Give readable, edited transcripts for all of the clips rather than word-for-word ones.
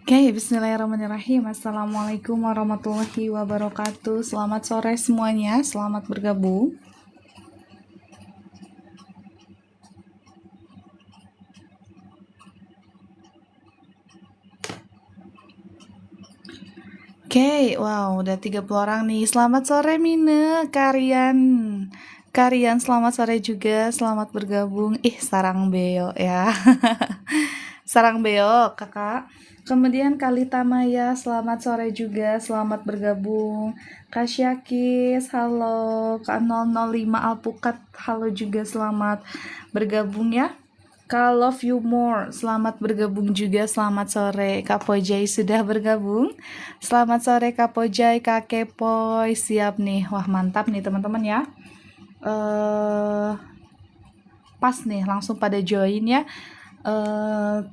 Oke, bismillahirrahmanirrahim. Assalamualaikum warahmatullahi wabarakatuh. Selamat sore semuanya, selamat bergabung. Oke, wow, udah 30 orang nih. Selamat sore Mine, Karian selamat sore juga, selamat bergabung. Sarang beo ya. Sarang beo, kakak. Kemudian Kalita Maya, selamat sore juga, selamat bergabung. Kak Syakis, halo. Kak 005 Alpukat, halo juga, selamat bergabung ya. Kak Love You More, selamat bergabung juga, selamat sore. Kak Pojai sudah bergabung. Selamat sore Kak Pojai, Kak Kepoy, siap nih. Wah mantap nih teman-teman ya. Pas nih, langsung pada join ya.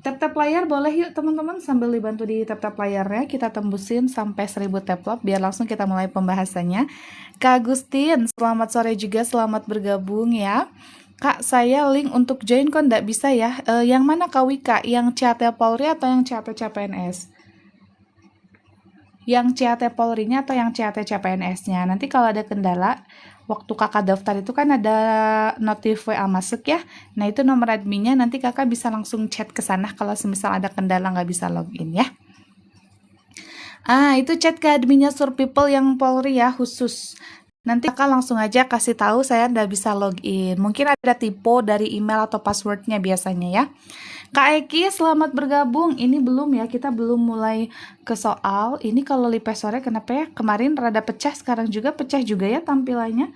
Tap-tap layar boleh yuk teman-teman, sambil dibantu di tap-tap layarnya. Kita tembusin sampai 1000 tap biar langsung kita mulai pembahasannya. Kak Agustin, selamat sore juga, selamat bergabung ya. Kak, saya link untuk join kok nggak bisa ya. Yang mana Kak Wika? Yang CAT Polri atau yang CAT CPNS? Yang CAT Polri-nya atau yang CAT CPNS-nya? Nanti kalau ada kendala, waktu kakak daftar itu kan ada notif WA masuk ya. Nah itu nomor adminnya, nanti kakak bisa langsung chat ke sana kalau semisal ada kendala nggak bisa login ya. Itu chat ke adminnya Surpeople yang Polri ya khusus. Nanti kakak langsung aja kasih tahu saya nggak bisa login. Mungkin ada typo dari email atau passwordnya biasanya ya. Kak Eki, selamat bergabung. Ini belum ya, kita belum mulai ke soal. Ini kalau Lipe sore kenapa ya? Kemarin rada pecah, sekarang juga pecah juga ya tampilannya.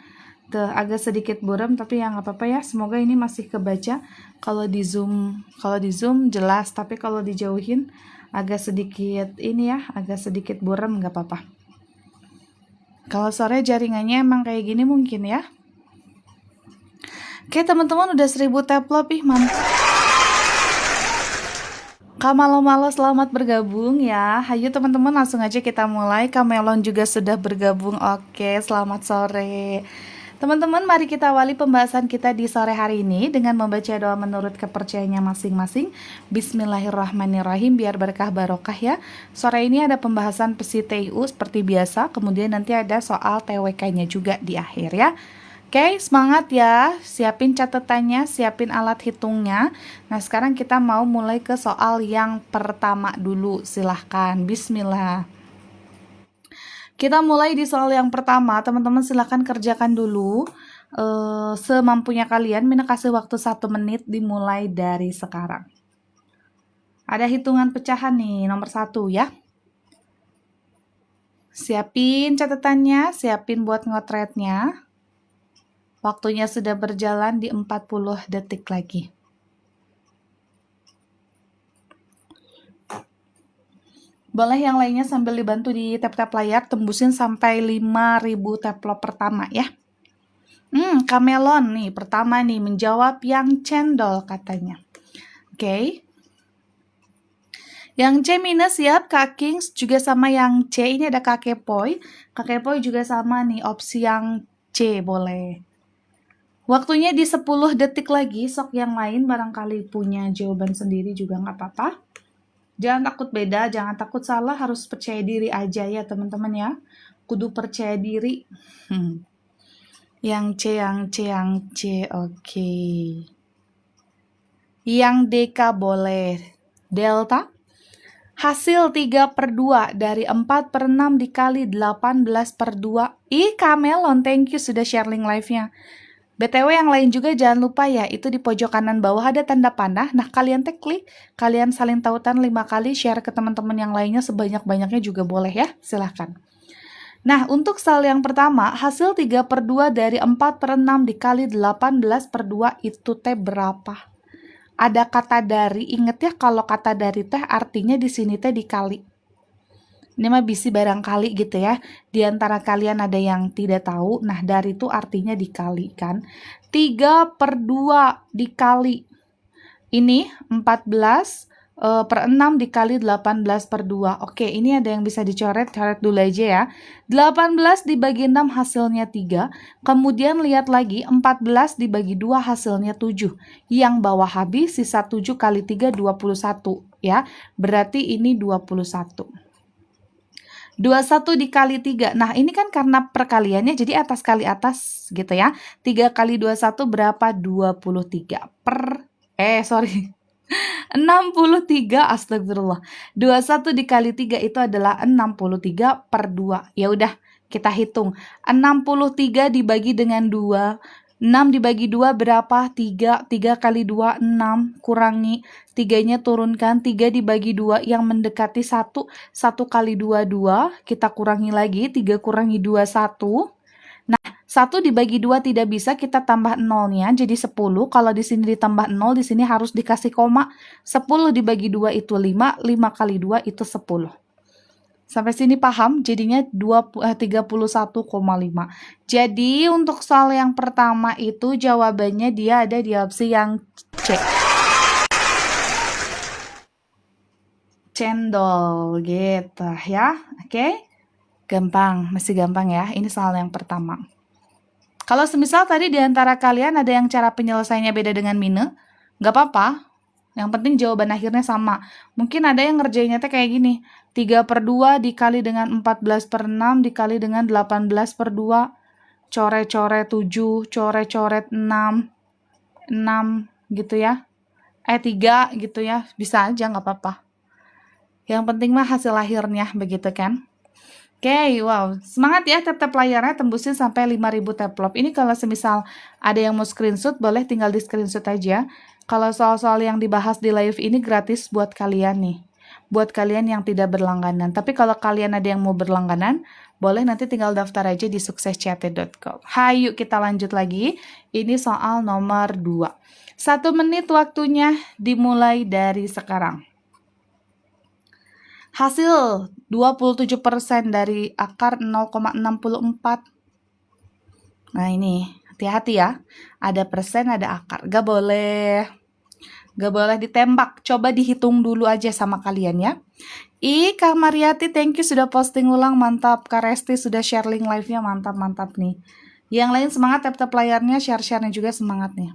Tuh, agak sedikit buram tapi ya nggak apa-apa ya. Semoga ini masih kebaca. Kalau di zoom jelas, tapi kalau dijauhin agak sedikit ini ya, agak sedikit buram, nggak apa-apa. Kalau sore jaringannya emang kayak gini mungkin ya. Oke teman-teman, udah 1000 tap lebih, mantap. Kak Malo-Malo selamat bergabung ya. Hayu teman-teman, langsung aja kita mulai. Kak Melon juga sudah bergabung. Oke, selamat sore. Teman-teman, mari kita awali pembahasan kita di sore hari ini dengan membaca doa menurut kepercayaannya masing-masing. Bismillahirrahmanirrahim, biar berkah barokah ya. Sore ini ada pembahasan PSI-TIU seperti biasa, kemudian nanti ada soal TWK-nya juga di akhir ya. Oke, semangat ya. Siapin catatannya, siapin alat hitungnya. Nah, sekarang kita mau mulai ke soal yang pertama dulu. Silahkan, bismillah. Kita mulai di soal yang pertama. Teman-teman silahkan kerjakan dulu. Semampunya kalian, Mina kasih waktu 1 menit dimulai dari sekarang. Ada hitungan pecahan nih, nomor 1 ya. Siapin catatannya, siapin buat ngotretnya. Waktunya sudah berjalan di 40 detik lagi. Boleh yang lainnya sambil dibantu di tap-tap layar, tembusin sampai 5000 taplop pertama ya. Kamelon nih, pertama nih, menjawab yang cendol katanya. Oke. Yang C minus siap, Kak Kings juga sama yang C, ini ada Kak Kepoy. Kak Kepoy juga sama nih, opsi yang C boleh. Waktunya di 10 detik lagi, sok yang lain barangkali punya jawaban sendiri juga nggak apa-apa. Jangan takut beda, jangan takut salah, harus percaya diri aja ya teman-teman ya. Kudu percaya diri. Yang C, oke. Yang DK boleh. Delta. Hasil 3/2 dari 4/6 dikali 18/2. Kamelon, thank you sudah sharing live-nya. BTW yang lain juga jangan lupa ya, itu di pojok kanan bawah ada tanda panah. Nah, kalian klik, kalian saling tautan 5 kali, share ke teman-teman yang lainnya sebanyak-banyaknya juga boleh ya, silahkan. Nah, untuk soal yang pertama, hasil 3/2 dari 4/6 dikali 18/2 itu teh berapa? Ada kata dari, inget ya kalau kata dari teh artinya di sini teh dikali. Ini mah bisi barangkali gitu ya. Di antara kalian ada yang tidak tahu. Nah, dari itu artinya dikali kan. 3/2 dikali. Ini 14/6 dikali 18/2. Oke, ini ada yang bisa dicoret. Coret dulu aja ya. 18 dibagi 6 hasilnya 3. Kemudian lihat lagi 14 dibagi 2 hasilnya 7. Yang bawah habis sisa 7 kali 3 21. ya. Berarti ini 21. 21 dikali 3. Nah, ini kan karena perkaliannya jadi atas kali atas gitu ya. 3 kali 21 berapa? 23 per 63, astagfirullah. 21 dikali 3 itu adalah 63 per 2. Ya udah, kita hitung. 63 dibagi dengan 2. 6 dibagi 2 berapa? 3. 3 kali 2, 6. Kurangi. 3-nya turunkan. 3 dibagi 2 yang mendekati 1. 1 kali 2, 2. Kita kurangi lagi. 3 kurangi 2, 1. Nah, 1 dibagi 2 tidak bisa, kita tambah nolnya jadi 10. Kalau di sini ditambah 0, di sini harus dikasih koma. 10 dibagi 2 itu 5. 5 kali 2 itu 10. Sampai sini paham? Jadinya 31,5. Jadi untuk soal yang pertama itu jawabannya dia ada di opsi yang C. Cendol gitu ya. Oke? Gampang, masih gampang ya. Ini soal yang pertama. Kalau semisal tadi di antara kalian ada yang cara penyelesaiannya beda dengan Mine, nggak apa-apa. Yang penting jawaban akhirnya sama. Mungkin ada yang ngerjainnya teh kayak gini. 3 per 2 dikali dengan 14 per 6 dikali dengan 18 per 2. Coret-coret 7, coret-coret 6. 6 gitu ya. 3 gitu ya. Bisa aja, nggak apa-apa. Yang penting mah hasil akhirnya, begitu kan? Oke, wow. Semangat ya, tap-tap layarnya tembusin sampai 5.000 taplop. Ini kalau semisal ada yang mau screenshot, boleh tinggal di screenshot aja. Kalau soal-soal yang dibahas di live ini gratis buat kalian nih. Buat kalian yang tidak berlangganan. Tapi kalau kalian ada yang mau berlangganan, boleh nanti tinggal daftar aja di suksesct.com. Hayu kita lanjut lagi. Ini soal nomor 2. 1 menit waktunya dimulai dari sekarang. Hasil 27% dari akar 0,64. Nah ini, hati-hati ya. Ada persen, ada akar. Gak boleh ditembak. Coba dihitung dulu aja sama kalian ya. Kak Mariati, thank you sudah posting ulang. Mantap. Kak Resti sudah share link live-nya. Mantap nih. Yang lain semangat, tap-tap layarnya, share-share-nya juga semangat nih.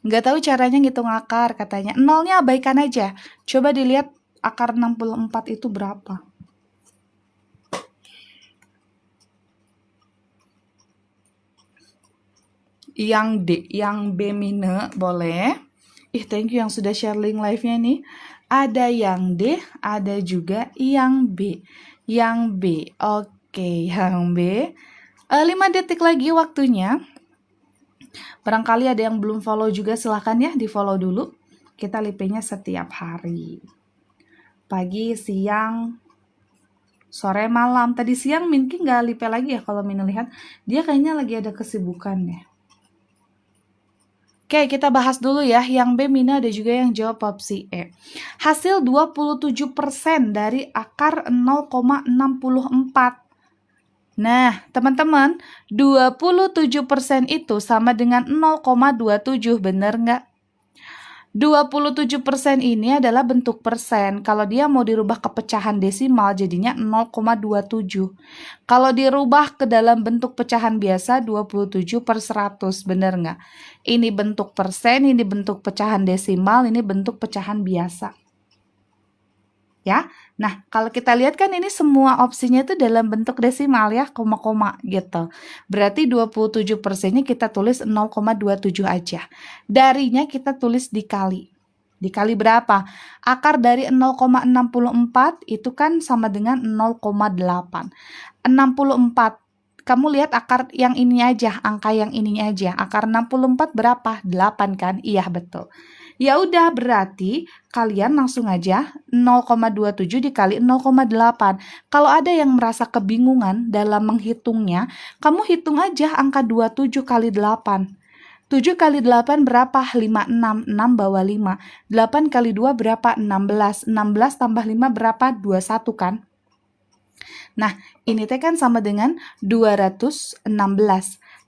Nggak tahu caranya ngitung akar katanya. Nolnya abaikan aja. Coba dilihat akar 64 itu berapa. Yang D, yang B mine boleh. Thank you yang sudah share link live-nya nih. Ada yang D, ada juga yang B. Yang B, oke, yang B. 5 detik lagi waktunya. Barangkali ada yang belum follow juga, silahkan ya di follow dulu. Kita lipenya setiap hari. Pagi, siang, sore, malam. Tadi siang Minki nggak lipe lagi ya kalau Min lihat. Dia kayaknya lagi ada kesibukan ya. Oke, kita bahas dulu ya. Yang B, Mina, ada juga yang jawab opsi E. Hasil 27% dari akar 0,64. Nah, teman-teman, 27% itu sama dengan 0,27, bener nggak? 27% ini adalah bentuk persen. Kalau dia mau dirubah ke pecahan desimal jadinya 0,27. Kalau dirubah ke dalam bentuk pecahan biasa 27 per 100, bener nggak? Ini bentuk persen, ini bentuk pecahan desimal, ini bentuk pecahan biasa. Ya, nah kalau kita lihat kan ini semua opsinya itu dalam bentuk desimal ya, koma-koma gitu. Berarti 27%-nya kita tulis 0,27 aja. Darinya kita tulis dikali. Dikali berapa? Akar dari 0,64 itu kan sama dengan 0,8. 64. Kamu lihat akar yang ini aja, angka yang ini aja. Akar 64 berapa? 8 kan? Iya, betul. Ya udah, berarti kalian langsung aja 0,27 dikali 0,8. Kalau ada yang merasa kebingungan dalam menghitungnya, kamu hitung aja angka 27 kali 8. 7 kali 8 berapa? 56. 6 bawah 5. 8 kali 2 berapa? 16. 16 tambah 5 berapa? 21 kan? Nah, ini teh kan sama dengan 216.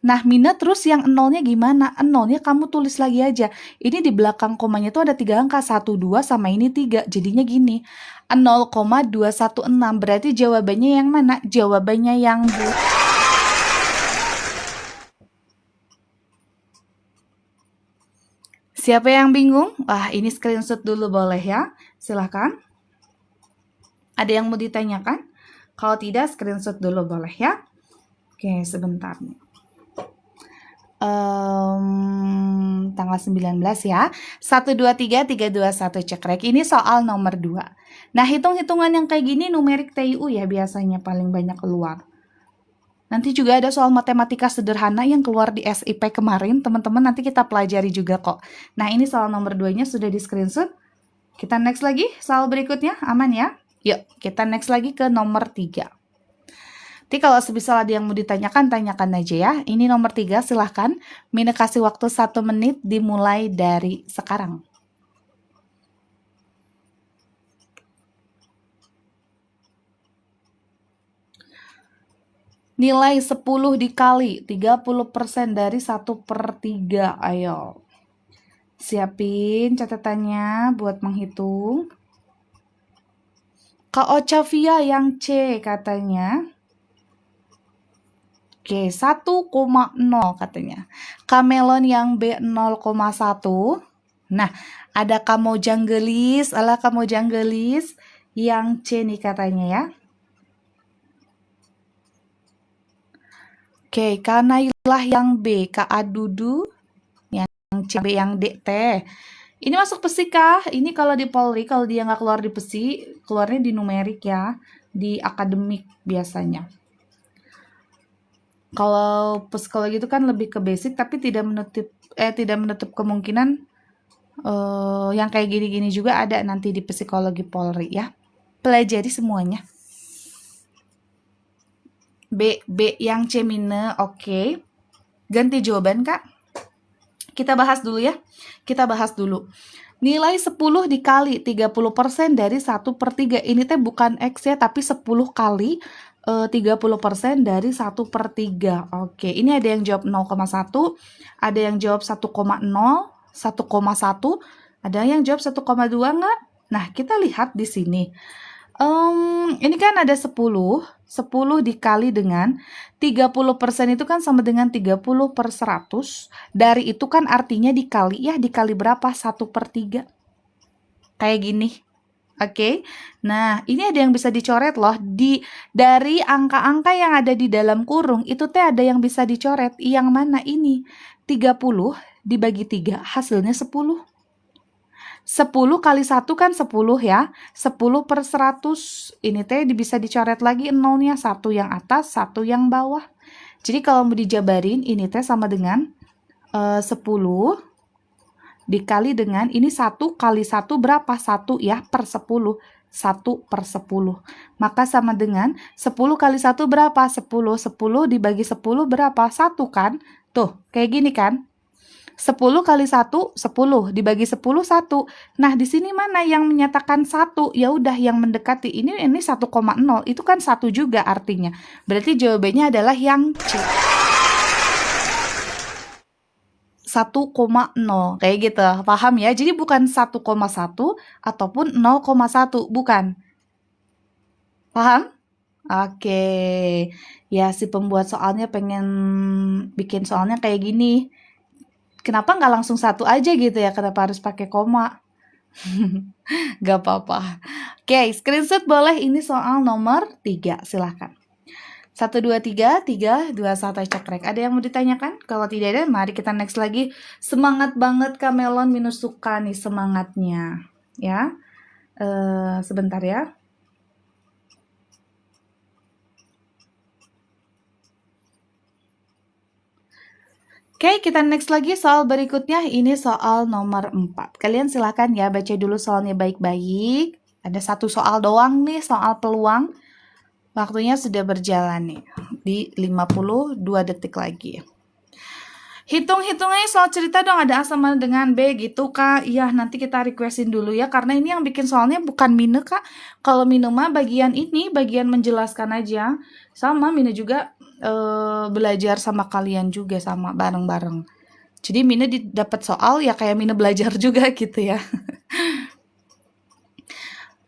Nah, Mina terus yang nolnya gimana? Nolnya kamu tulis lagi aja. Ini di belakang komanya tuh ada 3 angka. 1, 2 sama ini 3. Jadinya gini. 0,216. Berarti jawabannya yang mana? Jawabannya yang B. Siapa yang bingung? Wah, ini screenshot dulu boleh ya. Silahkan. Ada yang mau ditanyakan? Kalau tidak, screenshot dulu boleh ya. Oke, sebentar nih. Tanggal 19 ya. 1, 2, 3, 3, 2, 1 cekrek. Ini soal nomor 2. Nah, hitung-hitungan yang kayak gini numerik TIU ya biasanya paling banyak keluar. Nanti juga ada soal matematika sederhana yang keluar di SIP kemarin. Teman-teman nanti kita pelajari juga kok. Nah, ini soal nomor 2-nya sudah di screenshot. Kita next lagi soal berikutnya. Aman ya? Yuk, kita next lagi ke nomor 3. Nanti kalau sebisa ada yang mau ditanyakan, tanyakan aja ya. Ini nomor 3, silahkan. Mina kasih waktu 1 menit dimulai dari sekarang. Nilai 10 dikali 30% dari 1/3. Ayo. Siapin catatannya buat menghitung. Kak Octavia yang C katanya. Oke, 1,0 katanya. Kamelon yang B 0,1. Nah, ada Kamojang Gelis, Kamojang Gelis yang C nih katanya ya. Oke, Kanailah yang B, Kak Adudu yang C, B yang D, T. Ini masuk pesi kah? Ini kalau di Polri, kalau dia nggak keluar di pesi, keluarnya di numerik ya, di akademik biasanya. Kalau psikologi itu kan lebih ke basic, tapi tidak menutup kemungkinan yang kayak gini-gini juga ada nanti di psikologi Polri ya. Pelajari semuanya. B yang C mine, oke. Ganti jawaban Kak. Kita bahas dulu ya. Kita bahas dulu. Nilai 10 dikali 30% dari 1/3. Ini teh bukan X ya, tapi 10 kali 30% dari 1/3. Oke, ini ada yang jawab 0,1, ada yang jawab 1,0, 1,1, ada yang jawab 1,2 nggak? Nah, kita lihat di sini. Ini kan ada 10 dikali dengan 30% itu kan sama dengan 30/100. Dari itu kan artinya dikali ya, dikali berapa? 1/3. Kayak gini. Oke. Nah, ini ada yang bisa dicoret loh. Dari angka-angka yang ada di dalam kurung, itu teh ada yang bisa dicoret. Yang mana ini? 30 dibagi 3, hasilnya 10. 10 kali 1 kan 10 ya. 10/100. Ini teh bisa dicoret lagi nolnya. 1 yang atas, 1 yang bawah. Jadi kalau mau dijabarin, ini teh sama dengan 10 dikali dengan ini 1 kali 1 berapa? 1 ya per 10. 1/10. Maka sama dengan 10 kali 1 berapa? 10. 10 dibagi 10 berapa? 1 kan? Tuh, kayak gini kan? 10 kali 1, 10. Dibagi 10, 1. Nah, di sini mana yang menyatakan 1? Ya udah, yang mendekati. Ini 1,0. Itu kan 1 juga artinya. Berarti jawabannya adalah yang C. 1,0. Kayak gitu. Paham ya? Jadi bukan 1,1 ataupun 0,1. Bukan. Paham? Oke. Ya, si pembuat soalnya pengen bikin soalnya kayak gini. Kenapa nggak langsung 1 aja gitu ya? Kenapa harus pakai koma? Gak apa-apa. Oke, screenshot boleh. Ini soal nomor 3. Silahkan. 1, 2, 3, 3, 2, 1 cekrek. Ada yang mau ditanyakan? Kalau tidak ada, mari kita next lagi. Semangat banget Kak Melon minus suka nih semangatnya. Ya, sebentar ya. Oke, kita next lagi soal berikutnya. Ini soal nomor 4. Kalian silahkan ya baca dulu soalnya baik-baik. Ada 1 soal doang nih, soal peluang. Waktunya sudah berjalan nih, di 52 detik lagi. Hitung-hitungnya soal cerita dong, ada A sama dengan B gitu Kak. Iya, nanti kita requestin dulu ya, karena ini yang bikin soalnya bukan Mine Kak. Kalau Mine mah bagian ini, bagian menjelaskan aja. Sama Mine juga belajar sama kalian juga, sama bareng-bareng. Jadi Mine dapat soal ya kayak Mine belajar juga gitu ya.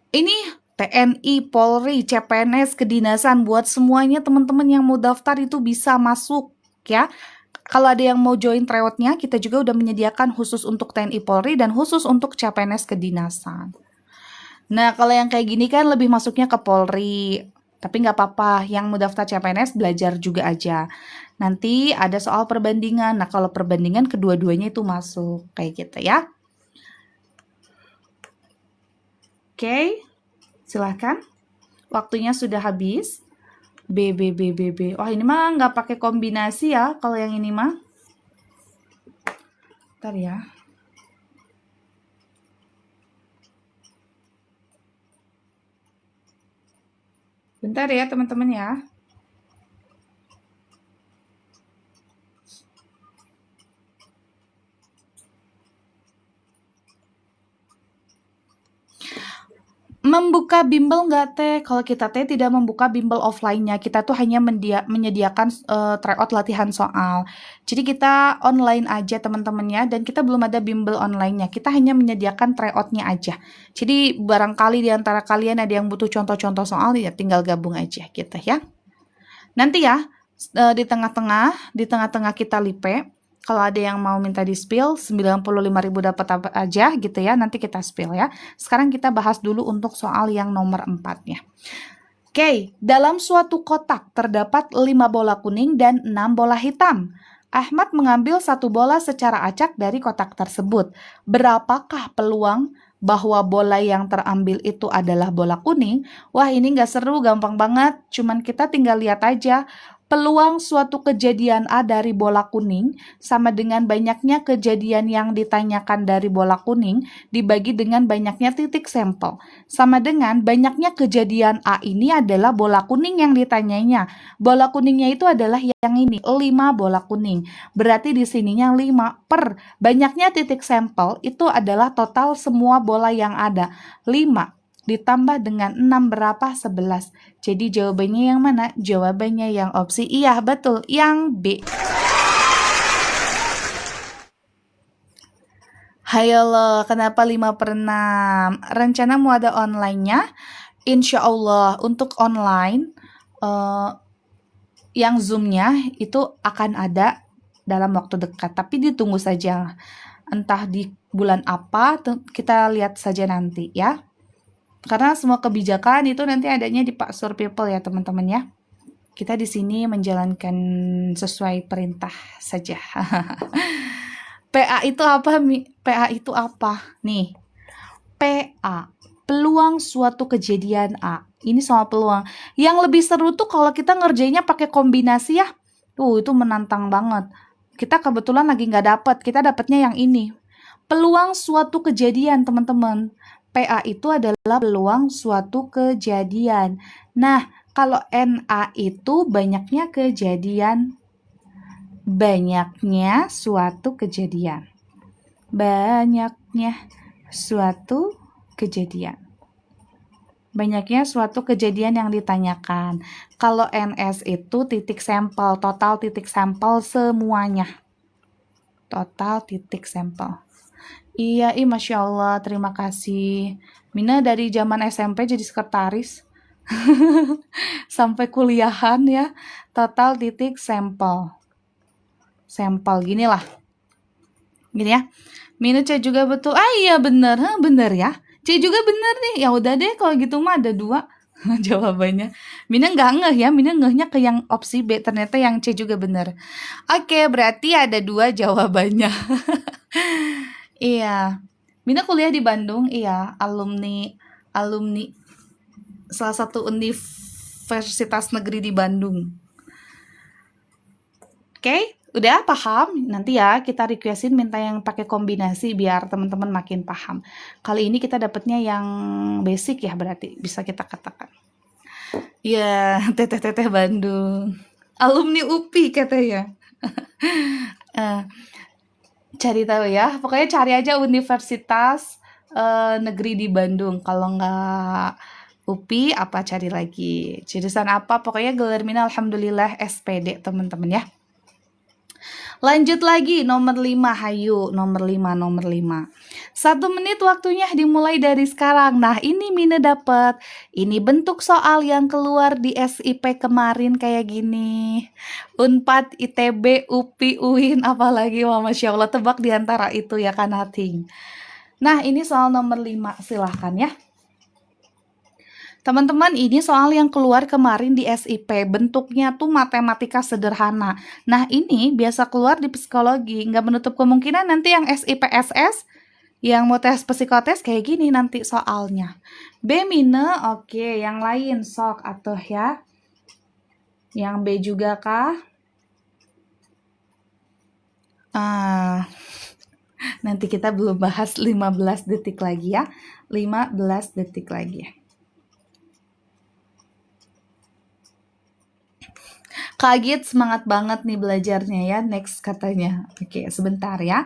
Ini TNI, Polri, CPNS, kedinasan, buat semuanya teman-teman yang mau daftar itu bisa masuk ya. Kalau ada yang mau join tryoutnya, kita juga udah menyediakan khusus untuk TNI Polri dan khusus untuk CPNS kedinasan. Nah, kalau yang kayak gini kan lebih masuknya ke Polri. Tapi nggak apa-apa, yang mau daftar CPNS belajar juga aja. Nanti ada soal perbandingan. Nah, kalau perbandingan kedua-duanya itu masuk. Kayak gitu ya. Oke, silahkan. Waktunya sudah habis. B, B, B, B, B. Oh, ini mah nggak pakai kombinasi ya, kalau yang ini mah. Bentar ya. Bentar ya, teman-teman ya. Membuka bimbel nggak teh? Kalau kita teh tidak membuka bimbel offline-nya, kita tuh hanya menyediakan tryout latihan soal. Jadi kita online aja teman-temannya, dan kita belum ada bimbel online-nya. Kita hanya menyediakan tryout-nya aja. Jadi barangkali di antara kalian ada yang butuh contoh-contoh soal, ya tinggal gabung aja gitu ya. Nanti ya di tengah-tengah kita lipe. Kalau ada yang mau minta di spill, 95.000 dapat apa aja gitu ya, nanti kita spill ya. Sekarang kita bahas dulu untuk soal yang nomor 4-nya. Oke, dalam suatu kotak terdapat 5 bola kuning dan 6 bola hitam. Ahmad mengambil 1 bola secara acak dari kotak tersebut. Berapakah peluang bahwa bola yang terambil itu adalah bola kuning? Wah, ini nggak seru, gampang banget. Cuman kita tinggal lihat aja. Peluang suatu kejadian A dari bola kuning sama dengan banyaknya kejadian yang ditanyakan dari bola kuning dibagi dengan banyaknya titik sampel. Sama dengan banyaknya kejadian A ini adalah bola kuning yang ditanyainya. Bola kuningnya itu adalah yang ini, 5 bola kuning. Berarti di sininya 5 per banyaknya titik sampel itu adalah total semua bola yang ada. 5 ditambah dengan 6 berapa? 11. Jadi jawabannya yang mana? Jawabannya yang opsi iya, betul, yang B. Hayolah, kenapa 5/6? Rencana mau ada online-nya? Insya Allah, untuk online, yang Zoom-nya itu akan ada dalam waktu dekat. Tapi ditunggu saja. Entah di bulan apa, kita lihat saja nanti ya. Karena semua kebijakan itu nanti adanya di Pak Sur People ya teman-teman ya. Kita di sini menjalankan sesuai perintah saja. PA itu apa? PA itu apa? Nih, PA, peluang suatu kejadian A. Ini soal peluang. Yang lebih seru tuh kalau kita ngerjainnya pakai kombinasi ya. Itu menantang banget. Kita kebetulan lagi nggak dapet. Kita dapetnya yang ini. Peluang suatu kejadian teman-teman. PA itu adalah peluang suatu kejadian. Nah, kalau NA itu banyaknya kejadian. Banyaknya suatu kejadian. Banyaknya suatu kejadian. Banyaknya suatu kejadian yang ditanyakan. Kalau NS itu titik sampel, total titik sampel semuanya. Total titik sampel. Iya, Masya Allah, terima kasih. Mina dari zaman SMP jadi sekretaris. Sampai kuliahan ya. Total titik sampel. Sampel, gini lah. Gini ya. Mina C juga betul. Ah iya bener, bener ya. C juga bener nih. Ya udah deh kalau gitu mah ada 2 jawabannya. Mina nggak ngeh ya. Mina ngehnya ke yang opsi B. Ternyata yang C juga bener. Oke, berarti ada 2 jawabannya. Iya, Mina kuliah di Bandung, iya, alumni salah satu universitas negeri di Bandung. Oke, udah paham? Nanti ya kita requestin minta yang pakai kombinasi biar teman-teman makin paham. Kali ini kita dapatnya yang basic ya, berarti bisa kita katakan. Iya, teteh-teteh Bandung, alumni UPI katanya. Cari tahu ya, pokoknya cari aja universitas negeri di Bandung. Kalau nggak UPI, apa cari lagi jurusan apa, pokoknya gelar Mina alhamdulillah SPD teman-teman ya. Lanjut lagi, nomor 5, hayu. Nomor 5. 1 menit waktunya dimulai dari sekarang. Nah, ini Mine dapat. Ini bentuk soal yang keluar di SIP kemarin kayak gini. Unpad, ITB, UPI, UIN, apalagi. Wah, Masya Allah, tebak di antara itu ya kan, Hating. Nah, ini soal nomor 5. Silahkan ya. Teman-teman, ini soal yang keluar kemarin di SIP, bentuknya tuh matematika sederhana. Nah, ini biasa keluar di psikologi, nggak menutup kemungkinan nanti yang SIPSS, yang mau tes psikotes kayak gini nanti soalnya. B mine, oke, yang lain sok atau ya. Yang B juga kah? Nanti kita belum bahas 15 detik lagi ya. 15 detik lagi ya. Kaget, semangat banget nih belajarnya ya. Next katanya. Oke, sebentar ya.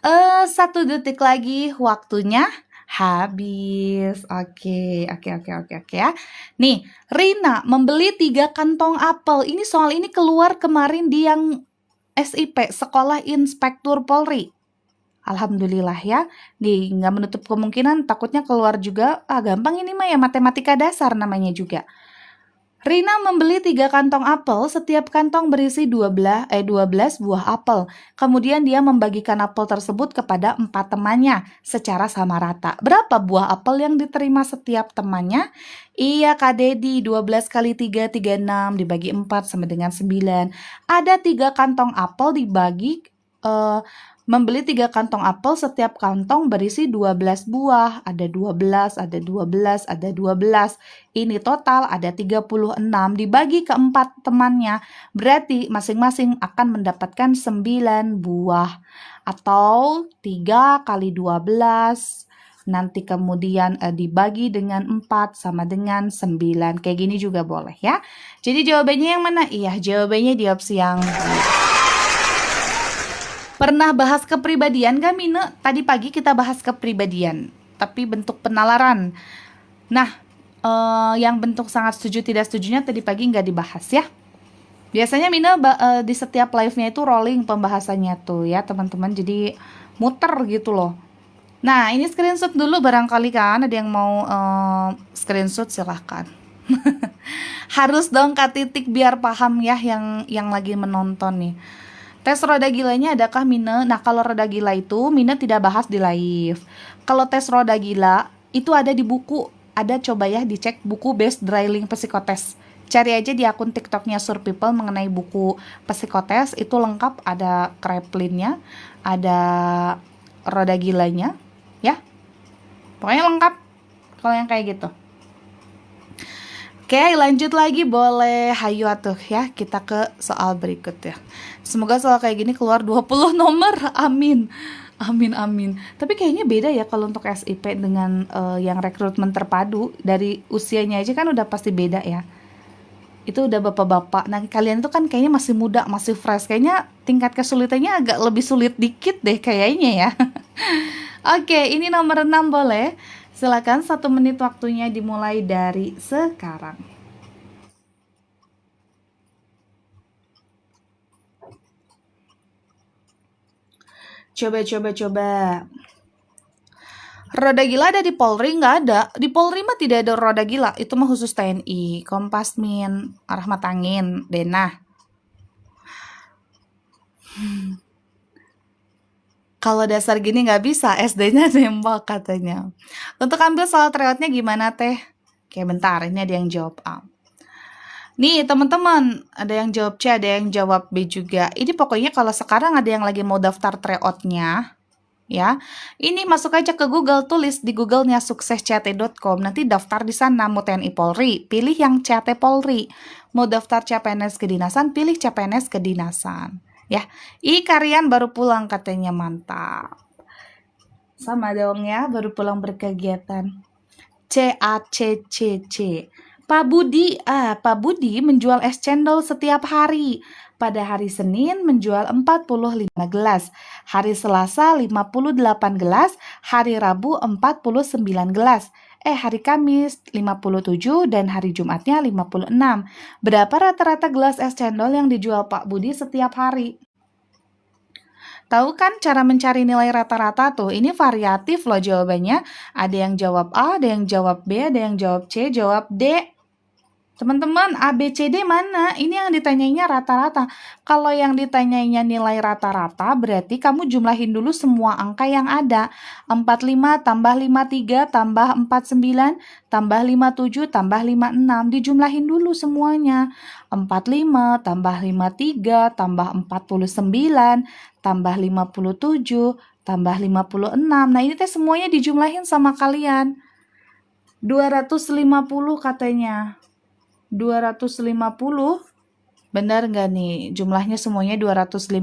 1 detik lagi waktunya habis. Oke ya. Nih, Rina membeli 3 kantong apel. Ini soal ini keluar kemarin di yang SIP, Sekolah Inspektur Polri. Alhamdulillah ya. Nih, nggak menutup kemungkinan takutnya keluar juga. Gampang ini mah ya, matematika dasar namanya juga. Rina membeli 3 kantong apel, setiap kantong berisi 12 buah apel. Kemudian dia membagikan apel tersebut kepada 4 temannya secara sama rata. Berapa buah apel yang diterima setiap temannya? Iya Kak Dedi, 12 kali 3, 36, dibagi 4 sama dengan 9. Ada 3 kantong apel dibagi, membeli 3 kantong apel, setiap kantong berisi 12 buah. Ada 12, ada 12, ada 12. Ini total ada 36 dibagi ke 4 temannya. Berarti masing-masing akan mendapatkan 9 buah. Atau 3 kali 12. Nanti kemudian dibagi dengan 4 sama dengan 9. Kayak gini juga boleh ya. Jadi jawabannya yang mana? Iya, jawabannya di opsi yang B. Pernah bahas kepribadian gak Mine? Tadi pagi kita bahas kepribadian, tapi bentuk penalaran. Nah, yang bentuk sangat setuju tidak setujunya tadi pagi nggak dibahas ya. Biasanya Mine di setiap live-nya itu rolling pembahasannya tuh ya teman-teman, jadi muter gitu loh. Nah, ini screenshot dulu barangkali kan ada yang mau screenshot, silahkan. Harus dong Kak Titik biar paham ya yang lagi menonton nih. Tes roda gilanya adakah Mine? Nah, kalau roda gila itu Mine tidak bahas di live. Kalau tes roda gila itu ada di buku. Ada, coba ya dicek buku Best Drilling Psikotes. Cari aja di akun TikToknya Surpeople mengenai buku psikotes, itu lengkap, ada kreplinnya, ada roda gilanya, ya. Pokoknya lengkap kalau yang kayak gitu. Oke, lanjut lagi boleh. Hayu atuh ya, kita ke soal berikut ya. Semoga soal kayak gini keluar 20 nomor. Amin. Amin. Tapi kayaknya beda ya kalau untuk SIP dengan yang rekrutmen terpadu. Dari usianya aja kan udah pasti beda ya. Itu udah bapak-bapak. Nah, kalian itu kan kayaknya masih muda, masih fresh. Kayaknya tingkat kesulitannya agak lebih sulit dikit deh kayaknya ya. Oke, ini nomor 6 boleh. Silakan, 1 menit waktunya dimulai dari sekarang. Coba. Roda gila ada di Polri? Nggak ada. Di Polri mah tidak ada roda gila. Itu mah khusus TNI, Kompasmin, Rahmat Angin, Denah. Kalau dasar gini nggak bisa, SD-nya nembak katanya. Untuk ambil soal tryoutnya gimana teh? Oke, bentar, ini ada yang jawab A. Nih teman-teman, ada yang jawab C, ada yang jawab B juga. Ini pokoknya kalau sekarang ada yang lagi mau daftar tryoutnya, ya, ini masuk aja ke Google, tulis di Google-nya suksescat.com, nanti daftar di sana. Mau TNI Polri, pilih yang CAT Polri. Mau daftar CPNS kedinasan, pilih CPNS kedinasan. Ya, Karian baru pulang katanya, mantap. Sama dong ya, baru pulang berkegiatan. CACCC. Pak Budi menjual es cendol setiap hari. Pada hari Senin menjual 45 gelas, hari Selasa 58 gelas, hari Rabu 49 gelas. Hari Kamis 57 dan hari Jumatnya 56. Berapa rata-rata gelas es cendol yang dijual Pak Budi setiap hari? Tahu kan cara mencari nilai rata-rata tuh? Ini variatif loh jawabannya. Ada yang jawab A, ada yang jawab B, ada yang jawab C, jawab D. Teman-teman, A, B, C, D mana? Ini yang ditanyainya rata-rata. Kalau yang ditanyainya nilai rata-rata, berarti kamu jumlahin dulu semua angka yang ada. 45 tambah 53 tambah 49 tambah 57 tambah 56. Dijumlahin dulu semuanya. 45 tambah 53 tambah 49 tambah 57 tambah 56. Nah, ini teh semuanya dijumlahin sama kalian. 250 katanya. 250, benar nggak nih? Jumlahnya semuanya 250.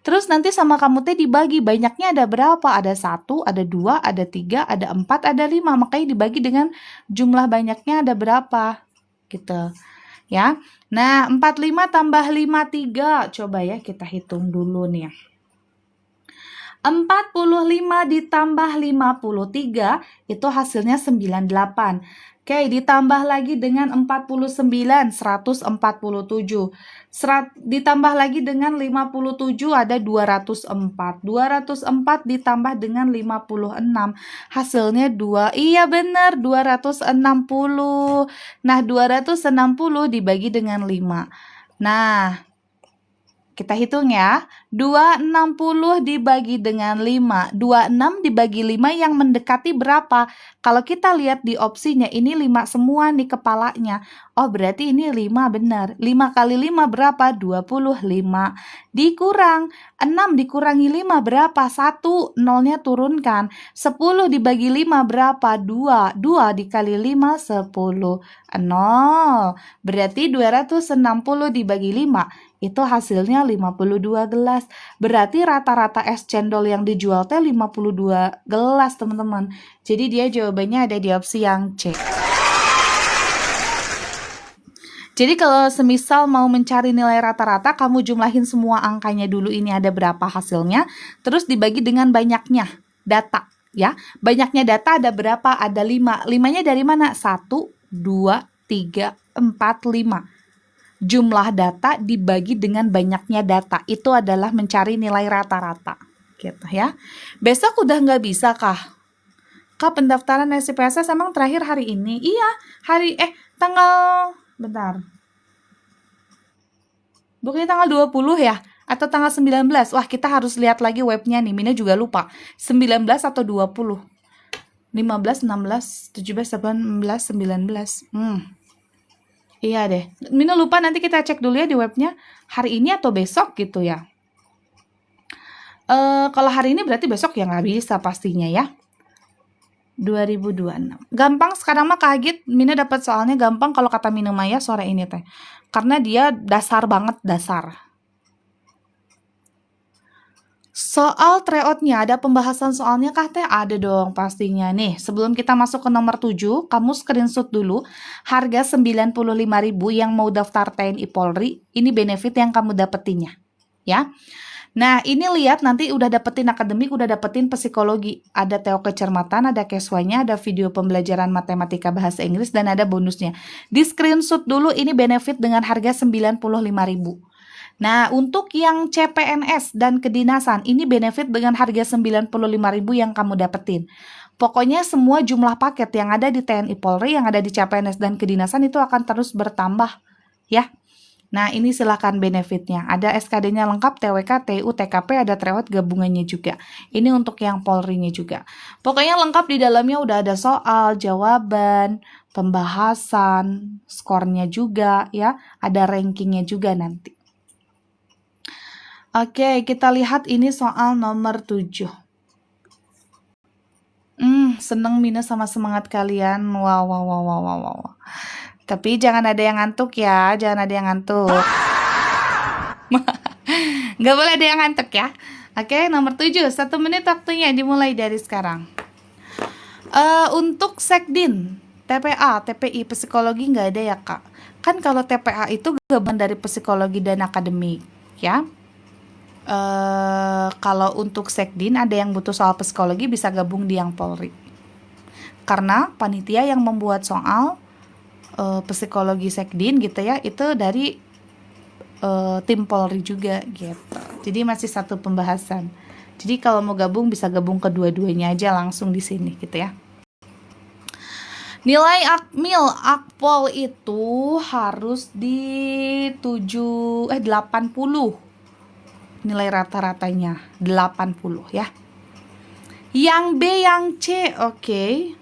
Terus nanti sama kamu teh dibagi, banyaknya ada berapa? Ada 1, ada 2, ada 3, ada 4, ada 5. Makanya dibagi dengan jumlah banyaknya ada berapa? Gitu. Ya. Nah, 45 tambah 53. Coba ya kita hitung dulu nih. 45 ditambah 53 itu hasilnya 98. Oke, ditambah lagi dengan 49, 147. Ditambah lagi dengan 57 ada 204. 204 ditambah dengan 56. Hasilnya 2. Iya benar, 260. Nah, 260 dibagi dengan 5. Nah, kita hitung ya, 260 dibagi dengan 5. 26 dibagi 5 yang mendekati berapa? Kalau kita lihat di opsinya, ini 5 semua nih kepalanya. Oh, berarti ini 5 benar. 5 kali 5 berapa? 25. Dikurang, 6 dikurangi 5 berapa? 1, nolnya turunkan. 10 dibagi 5 berapa? 2. 2 dikali 5, 10. 0. Berarti 260 dibagi 5. Itu hasilnya 52 gelas. Berarti rata-rata es cendol yang dijual teh 52 gelas, teman-teman. Jadi dia jawabannya ada di opsi yang C. Jadi kalau semisal mau mencari nilai rata-rata, kamu jumlahin semua angkanya dulu, ini ada berapa hasilnya, terus dibagi dengan banyaknya data, ya. Banyaknya data ada berapa? Ada 5. 5-nya dari mana? 1, 2, 3, 4, 5. Jumlah data dibagi dengan banyaknya data. Itu adalah mencari nilai rata-rata. Gitu ya. Besok udah nggak bisa kah? Kak, pendaftaran SPSS emang terakhir hari ini? Iya, tanggal... Bentar. Bukannya tanggal 20 ya? Atau tanggal 19? Wah, kita harus lihat lagi webnya nih. Mina juga lupa. 19 atau 20? 15, 16, 17, 18, 19. Iya deh. Mina lupa, nanti kita cek dulu ya di webnya. Hari ini atau besok gitu ya. Kalau hari ini berarti besok ya nggak bisa pastinya ya. 2026. Gampang sekarang mah kaget. Mina dapat soalnya gampang kalau kata Mina Maya sore ini teh. Karena dia dasar banget, dasar. Soal tryoutnya, ada pembahasan soalnya kah teh? Ada dong pastinya. Nih, sebelum kita masuk ke nomor 7, kamu screenshot dulu harga 95.000 yang mau daftar TNI Polri. Ini benefit yang kamu dapetinnya, ya. Nah, ini lihat nanti udah dapetin akademik, udah dapetin psikologi. Ada Teo Kecermatan, ada Keswanya, ada video pembelajaran matematika bahasa Inggris, dan ada bonusnya. Di screenshot dulu ini benefit dengan harga 95.000. Nah, untuk yang CPNS dan kedinasan, ini benefit dengan harga 95.000 yang kamu dapetin. Pokoknya semua jumlah paket yang ada di TNI Polri, yang ada di CPNS dan kedinasan itu akan terus bertambah, ya. Nah, ini silakan benefitnya. Ada SKD-nya lengkap, TWK, TU, TKP, ada tryout gabungannya juga. Ini untuk yang Polri-nya juga. Pokoknya lengkap, di dalamnya udah ada soal, jawaban, pembahasan, skornya juga, ya. Ada rankingnya juga nanti. Oke, kita lihat ini soal nomor 7. Seneng Mina sama semangat kalian. Wow. Tapi jangan ada yang ngantuk ya, jangan ada yang ngantuk. Nggak boleh ada yang ngantuk ya. Oke, nomor 7, 1 menit waktunya dimulai dari sekarang. Untuk Sekdin, TPA, TPI, psikologi nggak ada ya Kak. Kan kalau TPA itu gabungan dari psikologi dan akademik, ya. Kalau untuk Sekdin ada yang butuh soal psikologi bisa gabung di yang Polri. Karena panitia yang membuat soal psikologi Sekdin gitu ya, itu dari tim Polri juga gitu. Jadi masih satu pembahasan. Jadi kalau mau gabung bisa gabung kedua-duanya aja langsung di sini gitu ya. Nilai akmil akpol itu harus di 80. Nilai rata-ratanya 80 ya. Yang B, yang C, oke.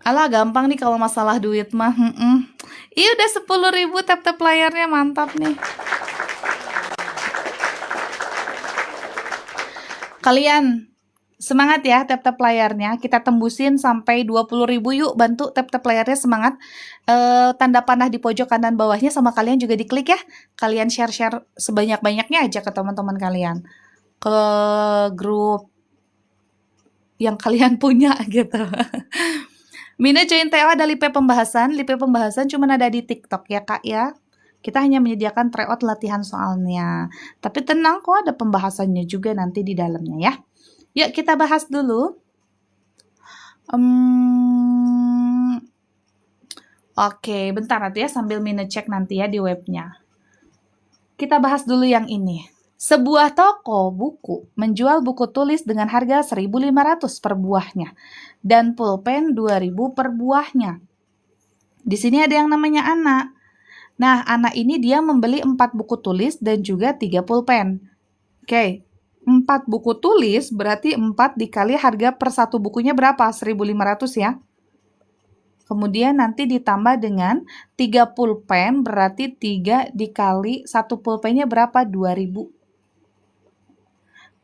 Alah gampang nih kalau masalah duit mah. Ih udah 10.000 tap-tap layarnya, mantap nih. Kalian semangat ya tap-tap layarnya, kita tembusin sampai 20.000 yuk, bantu tap-tap layarnya, semangat. Tanda panah di pojok kanan bawahnya sama kalian juga diklik ya. Kalian share-share sebanyak-banyaknya aja ke teman-teman kalian, ke grup yang kalian punya gitu. Mina join TO ada live pembahasan cuma ada di TikTok ya kak ya. Kita hanya menyediakan tryout latihan soalnya. Tapi tenang kok, ada pembahasannya juga nanti di dalamnya ya. Yuk kita bahas dulu. Oke, bentar nanti ya sambil Mina cek nanti ya di webnya. Kita bahas dulu yang ini. Sebuah toko buku menjual buku tulis dengan harga 1.500 per buahnya dan pulpen 2.000 per buahnya. Di sini ada yang namanya Ana. Nah, anak ini dia membeli 4 buku tulis dan juga 3 pulpen. Oke, 4 buku tulis berarti 4 dikali harga per satu bukunya berapa? 1.500 ya. Kemudian nanti ditambah dengan 3 pulpen berarti 3 dikali 1 pulpennya berapa? 2.000.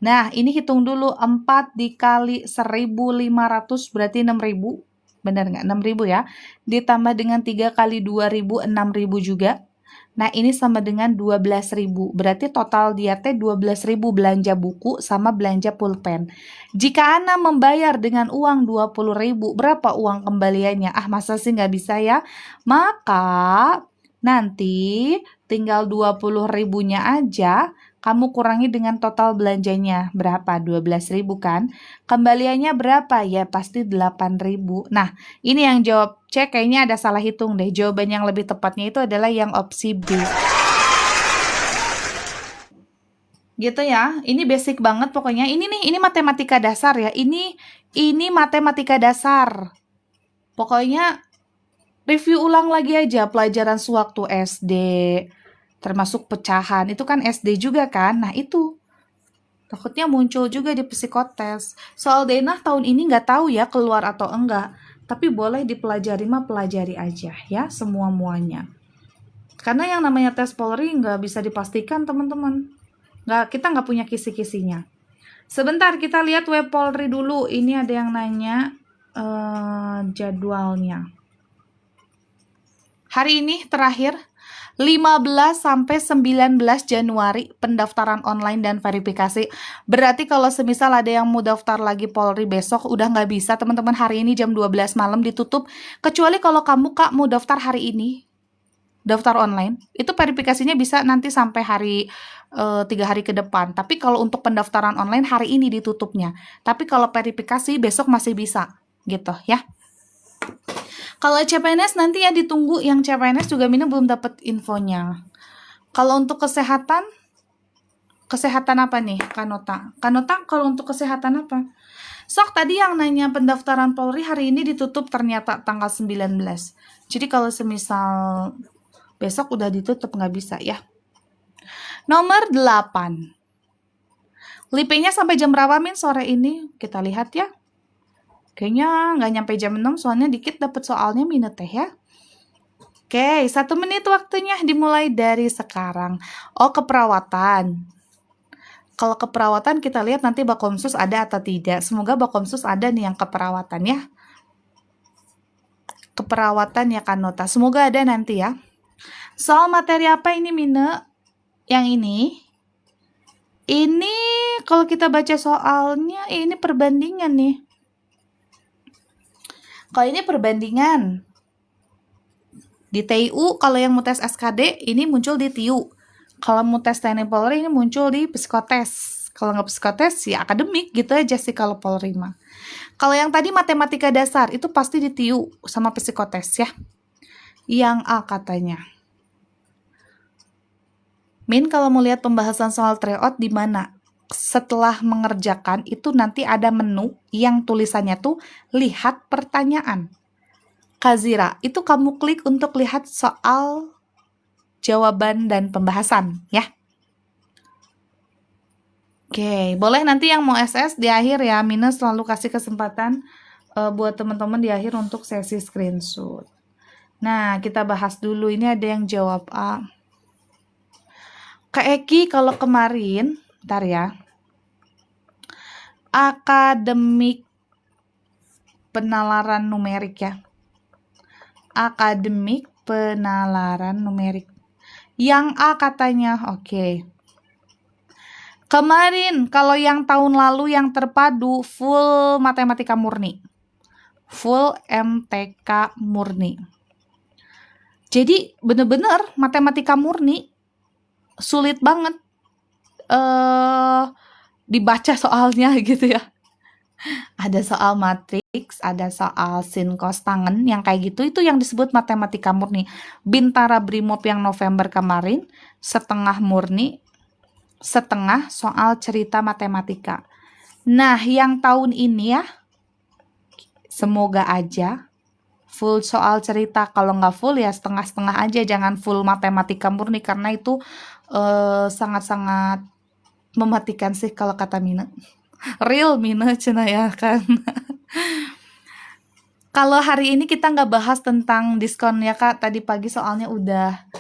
Nah, ini hitung dulu, 4 dikali 1.500 berarti 6.000. Benar nggak? 6.000 ya. Ditambah dengan 3 kali 2.000, 6.000 juga. Nah, ini sama dengan 12.000. Berarti total dia teh 12.000 belanja buku sama belanja pulpen. Jika Ana membayar dengan uang 20.000, berapa uang kembaliannya? Ah, masa sih nggak bisa ya? Maka nanti tinggal 20.000-nya aja kamu kurangi dengan total belanjanya berapa? 12.000 kan? Kembaliannya berapa? Ya pasti 8.000. Nah, ini yang jawab C kayaknya ada salah hitung deh. Jawaban yang lebih tepatnya itu adalah yang opsi B. Gitu ya. Ini basic banget pokoknya. Ini nih, ini matematika dasar ya. Ini matematika dasar. Pokoknya review ulang lagi aja pelajaran sewaktu SD. Termasuk pecahan, itu kan SD juga kan? Nah itu, takutnya muncul juga di psikotes. Soal denah tahun ini nggak tahu ya keluar atau enggak, tapi boleh dipelajari mah pelajari aja ya semua-muanya. Karena yang namanya tes Polri nggak bisa dipastikan teman-teman. Kita nggak punya kisi-kisinya. Sebentar kita lihat web Polri dulu, ini ada yang nanya jadwalnya. Hari ini terakhir 15 sampai 19 Januari pendaftaran online dan verifikasi. Berarti kalau semisal ada yang mau daftar lagi Polri besok udah nggak bisa teman-teman, hari ini jam 12 malam ditutup. Kecuali kalau kamu kak mau daftar hari ini, daftar online, itu verifikasinya bisa nanti sampai hari 3 hari ke depan. Tapi kalau untuk pendaftaran online hari ini ditutupnya. Tapi kalau verifikasi besok masih bisa gitu ya. Kalau CPNS nanti ya ditunggu, yang CPNS juga Mina belum dapat infonya. Kalau untuk kesehatan apa nih Kanota? Kanota kalau untuk kesehatan apa? Sok tadi yang nanya pendaftaran Polri hari ini ditutup ternyata tanggal 19. Jadi kalau semisal besok udah ditutup nggak bisa ya. Nomor 8. Lipenya sampai jam berapa Min sore ini? Kita lihat ya. Kayaknya nggak nyampe jam 6 soalnya dikit dapat soalnya minute teh ya. Oke, 1 menit waktunya dimulai dari sekarang. Oh, keperawatan. Kalau keperawatan kita lihat nanti Bakomsus ada atau tidak. Semoga Bakomsus ada nih yang keperawatan ya. Keperawatan ya Kanota. Semoga ada nanti ya. Soal materi apa ini Mine? Yang ini. Ini kalau kita baca soalnya ini perbandingan nih. Kalau ini perbandingan di TIU, kalau yang mau tes SKD ini muncul di TIU. Kalau mau tes TNI Polri ini muncul di psikotes. Kalau nggak psikotes ya akademik gitu aja sih kalau Polri mah. Kalau yang tadi matematika dasar itu pasti di TIU sama psikotes ya. Yang A katanya. Min, kalau mau lihat pembahasan soal tryout di mana? Setelah mengerjakan itu nanti ada menu yang tulisannya tuh lihat pertanyaan. Kazira, itu kamu klik untuk lihat soal jawaban dan pembahasan ya. Oke, boleh nanti yang mau SS di akhir ya. Mina selalu kasih kesempatan buat teman-teman di akhir untuk sesi screenshot. Nah, kita bahas dulu. Ini ada yang jawab A. Kak Eki, kalau kemarin, bentar ya. Akademik penalaran numerik ya. Akademik penalaran numerik. Yang A katanya, oke. Kemarin, kalau yang tahun lalu yang terpadu full matematika murni. Full MTK murni. Jadi bener-bener matematika murni sulit banget dibaca soalnya gitu ya. Ada soal matriks, ada soal sin cos tangen yang kayak gitu, itu yang disebut matematika murni. Bintara Brimob yang November kemarin setengah murni, setengah soal cerita matematika. Nah, yang tahun ini ya, semoga aja full soal cerita. Kalau nggak full ya setengah-setengah aja, jangan full matematika murni karena itu sangat-sangat mematikan sih kalau kata Mina. Real Mina cina ya kan. Kalau hari ini kita nggak bahas tentang diskon ya Kak, tadi pagi soalnya udah.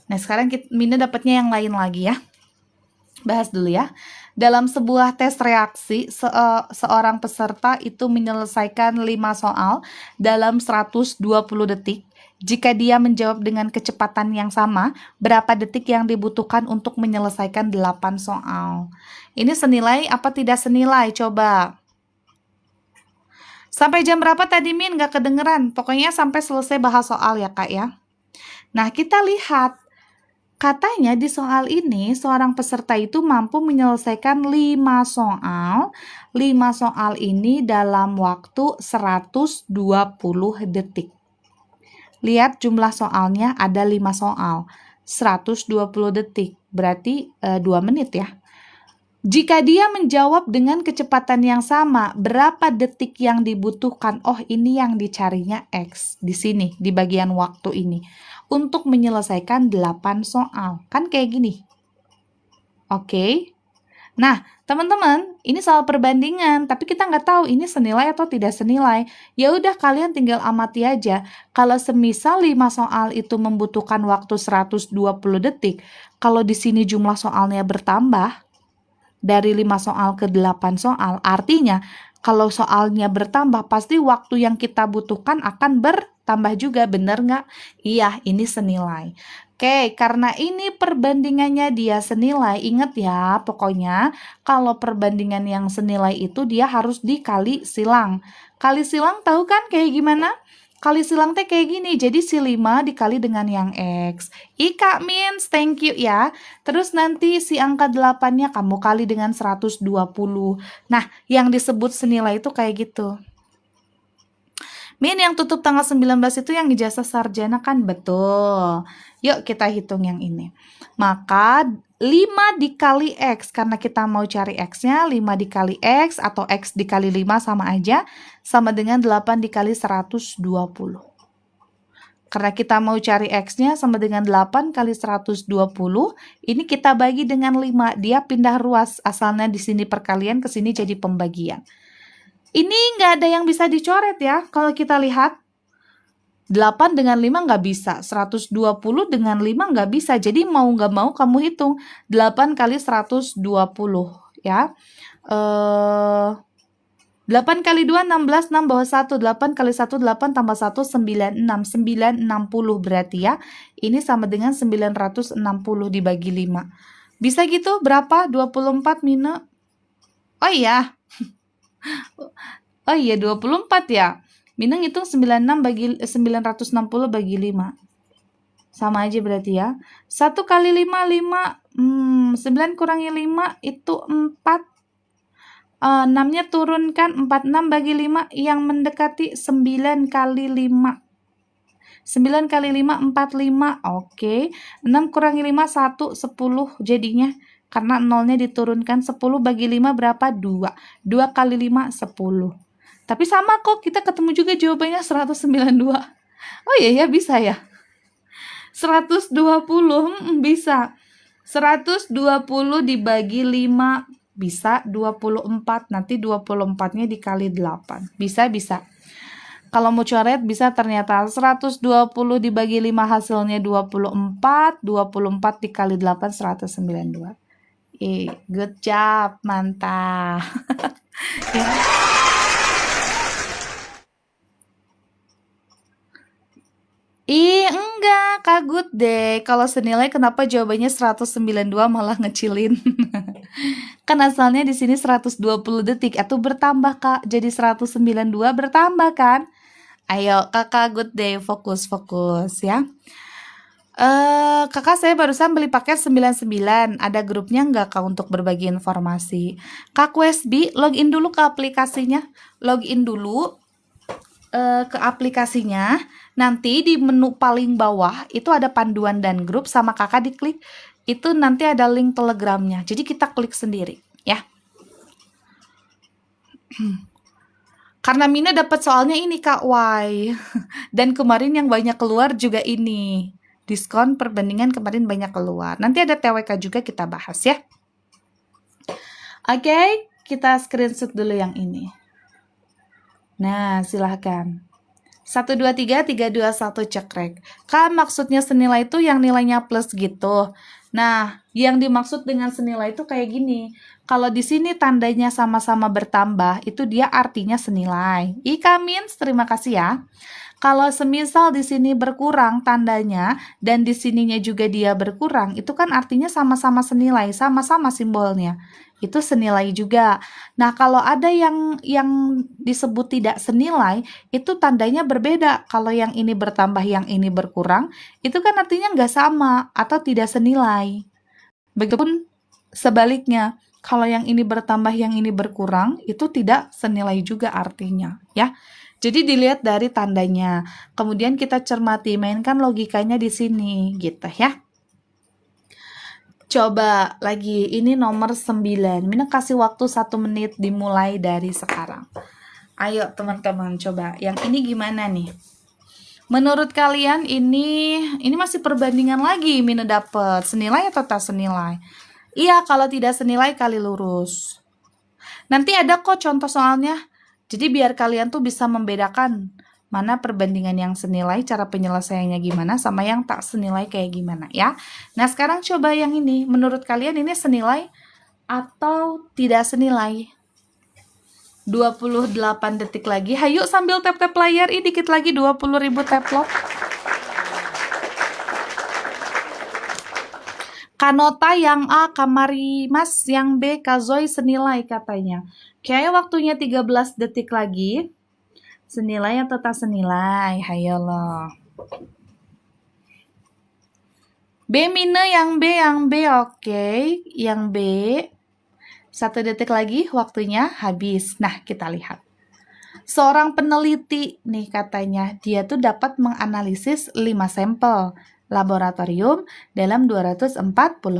Nah sekarang Mina dapatnya yang lain lagi ya. Bahas dulu ya. Dalam sebuah tes reaksi, seorang peserta itu menyelesaikan 5 soal dalam 120 detik. Jika dia menjawab dengan kecepatan yang sama, berapa detik yang dibutuhkan untuk menyelesaikan 8 soal? Ini senilai apa tidak senilai? Coba. Sampai jam berapa tadi Min? Gak kedengeran. Pokoknya sampai selesai bahas soal ya Kak ya. Nah kita lihat. Katanya di soal ini, seorang peserta itu mampu menyelesaikan 5 soal. 5 soal ini dalam waktu 120 detik. Lihat jumlah soalnya ada 5 soal. 120 detik, berarti 2 menit ya. Jika dia menjawab dengan kecepatan yang sama, berapa detik yang dibutuhkan? Oh, ini yang dicarinya X di sini, di bagian waktu ini. Untuk menyelesaikan 8 soal. Kan kayak gini. Oke. Nah, teman-teman, ini soal perbandingan, tapi kita nggak tahu ini senilai atau tidak senilai. Ya udah kalian tinggal amati aja. Kalau semisal 5 soal itu membutuhkan waktu 120 detik, kalau di sini jumlah soalnya bertambah dari 5 soal ke 8 soal, artinya kalau soalnya bertambah, pasti waktu yang kita butuhkan akan bertambah juga, bener nggak? Iya, ini senilai. Oke, karena ini perbandingannya dia senilai, ingat ya, pokoknya kalau perbandingan yang senilai itu dia harus dikali silang. Kali silang tahu kan kayak gimana? Kali silang teh kayak gini, jadi si 5 dikali dengan yang X. Ika means thank you ya. Terus nanti si angka 8-nya kamu kali dengan 120. Nah, yang disebut senilai itu kayak gitu. Min, yang tutup tanggal 19 itu yang ijazah sarjana kan? Betul. Yuk kita hitung yang ini. Maka 5 dikali X, karena kita mau cari X-nya, 5 dikali X atau X dikali 5 sama aja, sama dengan 8 dikali 120. Karena kita mau cari X-nya sama dengan 8 kali 120, ini kita bagi dengan 5, dia pindah ruas, asalnya di sini perkalian, ke sini jadi pembagian. Ini nggak ada yang bisa dicoret ya, kalau kita lihat. 8 dengan 5 nggak bisa, 120 dengan 5 nggak bisa, jadi mau nggak mau kamu hitung 8 kali 120 ya. 8 kali 2, 16, 6 bawah 1, 8 kali 1, 8 tambah 1, 96, 960 berarti ya. Ini sama dengan 960 dibagi 5. Bisa gitu berapa? 24 minus. Oh iya. Oh iya 24 ya. Minang hitung 96 bagi 960 bagi 5. Sama aja berarti ya. 1 kali 5, 5. 9 kurangi 5 itu 4. 6-nya turunkan 46 bagi 5 yang mendekati 9 kali 5. 9 kali 5, 45. Oke. 6 kurangi 5, 1, 10 jadinya. Karena nolnya diturunkan. 10 bagi 5 berapa? 2. 2 kali 5, 10. Tapi sama kok, kita ketemu juga jawabannya 192. Oh iya ya, bisa ya. 120, bisa. 120 dibagi 5, bisa 24. Nanti 24-nya dikali 8. Bisa. Kalau mau coret bisa ternyata 120 dibagi 5 hasilnya 24. 24 dikali 8, 192. Good job, mantap. Ya. Enggak, kagut deh. Kalau senilai kenapa jawabannya 192 malah ngecilin? Kan asalnya di sini 120 detik atau bertambah, Kak. Jadi 192 bertambah kan? Ayo, Kakak good day, fokus ya. Kakak saya barusan beli paket 99. Ada grupnya nggak, Kak, untuk berbagi informasi? Kak Quesby, login dulu ke aplikasinya. Login dulu ke aplikasinya. Nanti di menu paling bawah itu ada panduan dan grup, sama kakak diklik. Itu nanti ada link telegramnya. Jadi kita klik sendiri ya. Karena Mina dapat soalnya ini Kak Y. Dan kemarin yang banyak keluar juga ini. Diskon perbandingan kemarin banyak keluar. Nanti ada TWK juga kita bahas ya. Oke, kita screenshot dulu yang ini. Nah, silahkan. 1, 2, 3, 3, 2, 1, cekrek. Kan maksudnya senilai itu yang nilainya plus gitu. Nah, yang dimaksud dengan senilai itu kayak gini. Kalau di sini tandanya sama-sama bertambah, itu dia artinya senilai. Ika means, terima kasih ya. Kalau semisal di sini berkurang tandanya, dan di sininya juga dia berkurang, itu kan artinya sama-sama senilai, sama-sama simbolnya. Itu senilai juga. Nah, kalau ada yang disebut tidak senilai, itu tandanya berbeda. Kalau yang ini bertambah, yang ini berkurang, itu kan artinya nggak sama atau tidak senilai. Begitupun sebaliknya, kalau yang ini bertambah, yang ini berkurang, itu tidak senilai juga artinya, ya. Jadi dilihat dari tandanya. Kemudian kita cermati, mainkan logikanya di sini, gitu ya. Coba lagi, ini nomor 9. Mina kasih waktu 1 menit dimulai dari sekarang. Ayo teman-teman, coba. Yang ini gimana nih? Menurut kalian ini masih perbandingan lagi Mina dapat. Senilai atau tak senilai? Iya, kalau tidak senilai kali lurus. Nanti ada kok contoh soalnya. Jadi biar kalian tuh bisa membedakan mana perbandingan yang senilai, cara penyelesaiannya gimana, sama yang tak senilai kayak gimana ya. Nah, sekarang coba yang ini. Menurut kalian ini senilai atau tidak senilai? 28 detik lagi. Hayu sambil tap-tap layar. Ini dikit lagi 20.000 tap lock. Kanota yang A, Kamari Mas yang B, Kazoy senilai katanya. Kayaknya waktunya 13 detik lagi. Senilai atau tak senilai? Hayolah. B Mine yang B, oke. Yang B. 1 detik lagi waktunya habis. Nah, kita lihat. Seorang peneliti nih katanya, dia tuh dapat menganalisis 5 sampel laboratorium dalam 240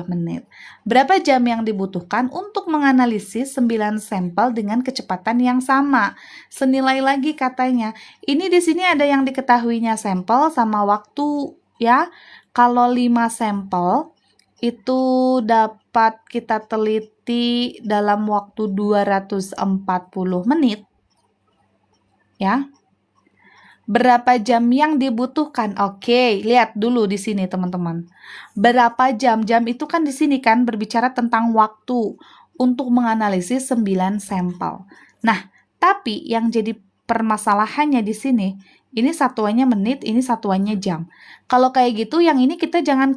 menit. Berapa jam yang dibutuhkan untuk menganalisis 9 sampel dengan kecepatan yang sama? Senilai lagi katanya. Ini di sini ada yang diketahuinya sampel sama waktu ya. Kalau 5 sampel itu dapat kita teliti dalam waktu 240 menit. Ya. Berapa jam yang dibutuhkan? Oke, lihat dulu di sini teman-teman. Berapa jam? Jam itu kan di sini kan berbicara tentang waktu untuk menganalisis 9 sampel. Nah, tapi yang jadi permasalahannya di sini, ini satuannya menit, ini satuannya jam. Kalau kayak gitu, yang ini kita jangan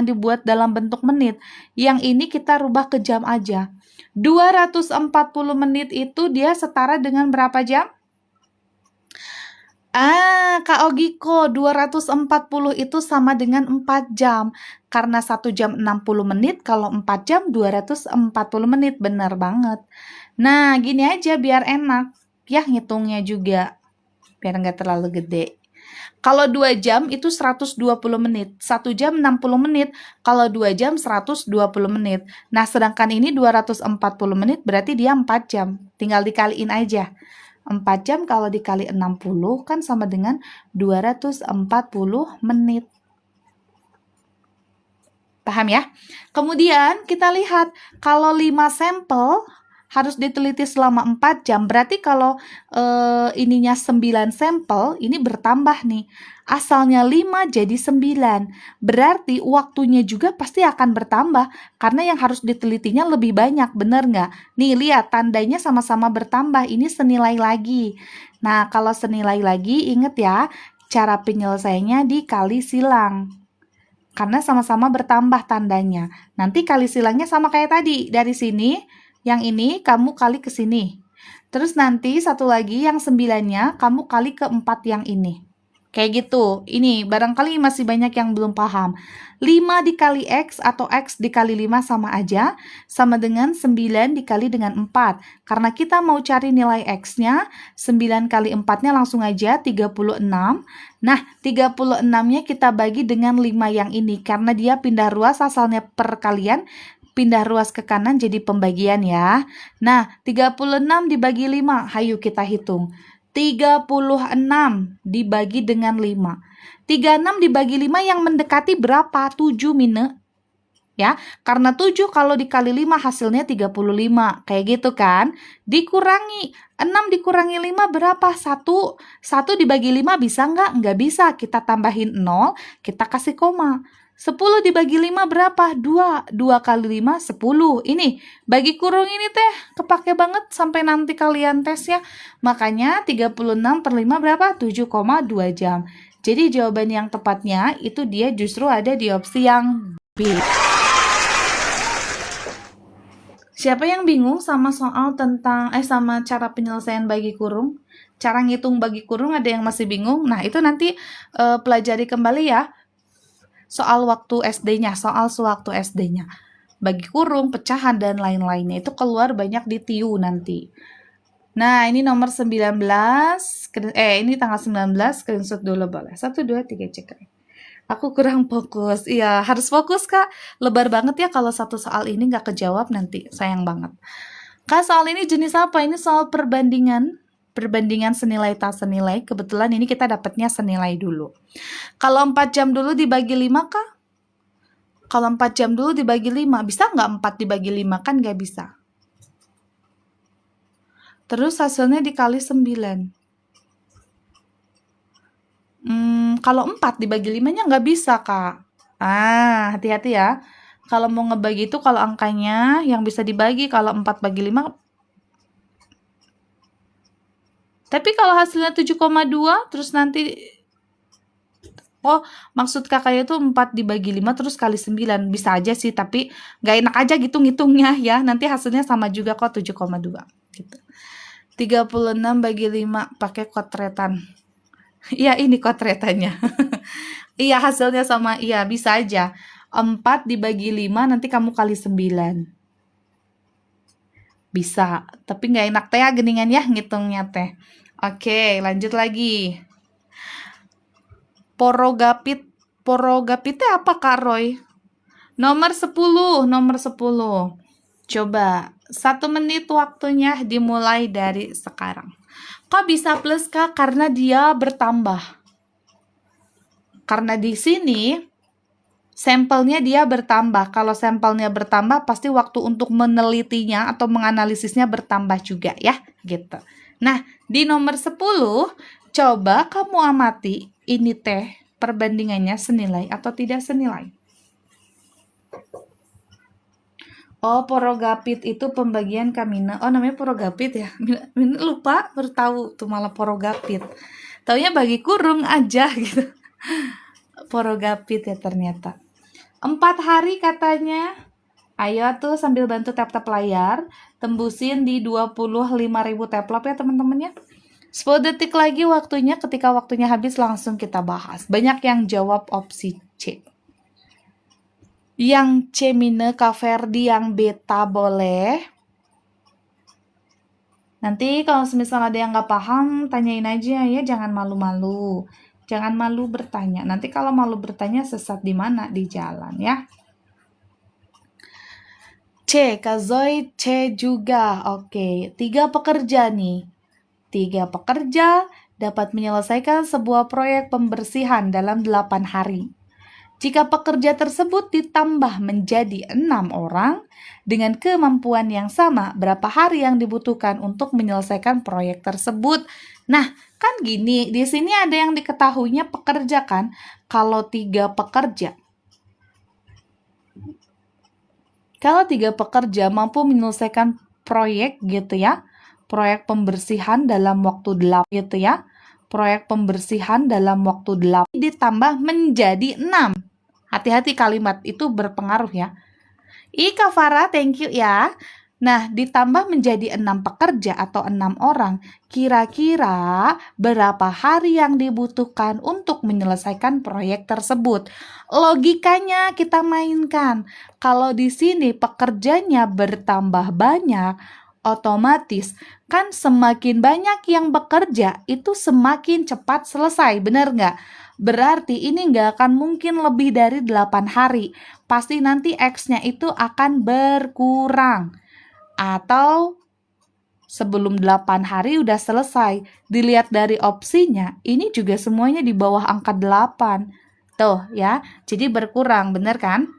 dibuat dalam bentuk menit. Yang ini kita rubah ke jam aja. 240 menit itu dia setara dengan berapa jam? Kak Ogiko, 240 itu sama dengan 4 jam. Karena 1 jam 60 menit, kalau 4 jam 240 menit. Bener banget. Nah, gini aja biar enak. Ya, ngitungnya juga. Biar nggak terlalu gede. Kalau 2 jam itu 120 menit. 1 jam 60 menit. Kalau 2 jam 120 menit. Nah, sedangkan ini 240 menit berarti dia 4 jam. Tinggal dikaliin aja. 4 jam kalau dikali 60 kan sama dengan 240 menit. Paham ya? Kemudian kita lihat kalau 5 sampel harus diteliti selama 4 jam. Berarti kalau ininya 9 sampel, ini bertambah nih. Asalnya 5 jadi 9. Berarti waktunya juga pasti akan bertambah. Karena yang harus ditelitinya lebih banyak, bener nggak? Nih, lihat tandanya sama-sama bertambah. Ini senilai lagi. Nah, kalau senilai lagi, inget ya, cara penyelesaiannya dikali silang. Karena sama-sama bertambah tandanya. Nanti kali silangnya sama kayak tadi. Dari sini, yang ini kamu kali ke sini. Terus nanti satu lagi yang 9-nya kamu kali ke 4 yang ini. Kayak gitu. Ini barangkali masih banyak yang belum paham. 5 dikali X atau X dikali 5 sama aja. Sama dengan 9 dikali dengan 4. Karena kita mau cari nilai X-nya, 9 kali 4-nya langsung aja 36. Nah, 36-nya kita bagi dengan 5 yang ini. Karena dia pindah ruas asalnya perkalian, pindah ruas ke kanan jadi pembagian ya. Nah, 36 dibagi 5. Hayu kita hitung. 36 dibagi dengan 5. 36 dibagi 5 yang mendekati berapa? 7 Mine. Ya, karena 7 kalau dikali 5 hasilnya 35. Kayak gitu kan? Dikurangi. 6 dikurangi 5 berapa? 1. 1 dibagi 5 bisa nggak? Nggak bisa. Kita tambahin 0, kita kasih koma. 10 dibagi 5 berapa? 2. 2 kali 5, 10. Ini, bagi kurung ini teh kepake banget sampai nanti kalian tes ya. Makanya 36 per 5 berapa? 7,2 jam. Jadi jawaban yang tepatnya itu dia justru ada di opsi yang B. Siapa yang bingung sama soal tentang sama cara penyelesaian bagi kurung? Cara ngitung bagi kurung ada yang masih bingung? Nah, itu nanti pelajari kembali ya. Soal waktu SD-nya, soal sewaktu SD-nya. Bagi kurung, pecahan, dan lain-lainnya. Itu keluar banyak di TIU nanti. Nah, ini nomor 19. Ini tanggal 19, screenshot dulu boleh. 1, 2, 3, cek. Aku kurang fokus. Iya, harus fokus, Kak. Lebar banget ya kalau satu soal ini nggak kejawab nanti. Sayang banget. Kak, soal ini jenis apa? Ini soal perbandingan senilai tak senilai. Kebetulan ini kita dapatnya senilai dulu. Kalau 4 jam dulu dibagi 5 kah? Kalau 4 jam dulu dibagi 5, bisa nggak 4 dibagi 5? Kan nggak bisa. Terus hasilnya dikali 9. Kalau 4 dibagi 5-nya nggak bisa, Kak. Hati-hati ya. Kalau mau ngebagi itu kalau angkanya yang bisa dibagi, kalau 4 bagi 5. Tapi kalau hasilnya 7,2, terus nanti maksud kakaknya itu 4 dibagi 5 terus kali 9. Bisa aja sih, tapi nggak enak aja gitu ngitungnya ya. Nanti hasilnya sama juga kok 7,2 gitu. 36 bagi 5 pakai kotretan. Iya, ini kotretannya. Iya, hasilnya sama. Iya, bisa aja. 4 dibagi 5 nanti kamu kali 9. Bisa, tapi nggak enak teh ya geningan ya ngitungnya teh. Oke, lanjut lagi. Porogapit teh apa, Kak Roy? Nomor 10. Coba, 1 menit waktunya dimulai dari sekarang. Kok bisa plus, Kak? Karena dia bertambah. Karena di sini sampelnya dia bertambah. Kalau sampelnya bertambah, pasti waktu untuk menelitinya atau menganalisisnya bertambah juga ya, gitu. Nah, di nomor 10, coba kamu amati ini teh perbandingannya senilai atau tidak senilai. Porogapit itu pembagian Kamina. Namanya porogapit ya. Mina lupa, baru tahu tuh malah porogapit. Taunya bagi kurung aja gitu. Porogapit ya ternyata. 4 hari katanya. Ayo tuh sambil bantu tap-tap layar, tembusin di 25.000 taplop ya teman-teman ya. 10 detik lagi waktunya, ketika waktunya habis langsung kita bahas. Banyak yang jawab opsi C. Yang C Mine, Kak Ferdi, yang beta boleh. Nanti kalau misalnya ada yang nggak paham, tanyain aja ya, jangan malu-malu. Jangan malu bertanya. Nanti kalau malu bertanya sesat di mana? Di jalan ya. C, Kak Zoe, C juga. Oke, 3 pekerja nih. 3 pekerja dapat menyelesaikan sebuah proyek pembersihan dalam 8 hari. Jika pekerja tersebut ditambah menjadi 6 orang, dengan kemampuan yang sama, berapa hari yang dibutuhkan untuk menyelesaikan proyek tersebut? Nah, kan gini, di sini ada yang diketahuinya pekerja kan? Kalau 3 pekerja. Kalau 3 pekerja mampu menyelesaikan proyek gitu ya, proyek pembersihan dalam waktu 8 gitu ya, proyek pembersihan dalam waktu 8 ditambah menjadi 6. Hati-hati kalimat itu berpengaruh ya. Ika Farah, thank you ya. Nah, ditambah menjadi 6 pekerja atau 6 orang, kira-kira berapa hari yang dibutuhkan untuk menyelesaikan proyek tersebut? Logikanya kita mainkan. Kalau di sini pekerjanya bertambah banyak, otomatis kan semakin banyak yang bekerja, itu semakin cepat selesai, benar nggak? Berarti ini nggak akan mungkin lebih dari 8 hari. Pasti nanti X-nya itu akan berkurang. Atau sebelum 8 hari udah selesai. Dilihat dari opsinya, ini juga semuanya di bawah angka 8. Tuh ya, jadi berkurang, bener kan?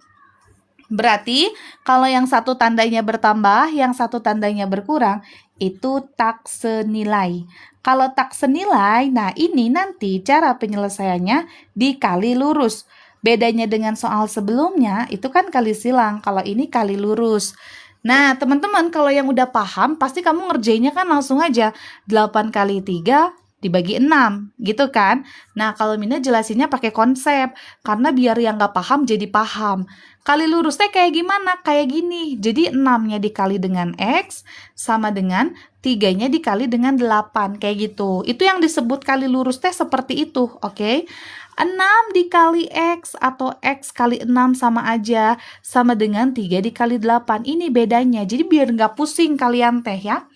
Berarti kalau yang satu tandanya bertambah, yang satu tandanya berkurang, itu tak senilai. Kalau tak senilai, nah ini nanti cara penyelesaiannya dikali lurus. Bedanya dengan soal sebelumnya, itu kan kali silang. Kalau ini kali lurus. Nah, teman-teman, kalau yang udah paham, pasti kamu ngerjainnya kan langsung aja. 8 kali 3 dibagi 6, gitu kan? Nah, kalau Mina jelasinnya pakai konsep, karena biar yang nggak paham jadi paham. Kali lurusnya kayak gimana? Kayak gini. Jadi 6-nya dikali dengan X, sama dengan 3-nya dikali dengan 8, kayak gitu. Itu yang disebut kali lurus teh seperti itu, oke? 6 dikali X atau X kali 6 sama aja, sama dengan 3 dikali 8. Ini bedanya, jadi biar nggak pusing kalian teh ya.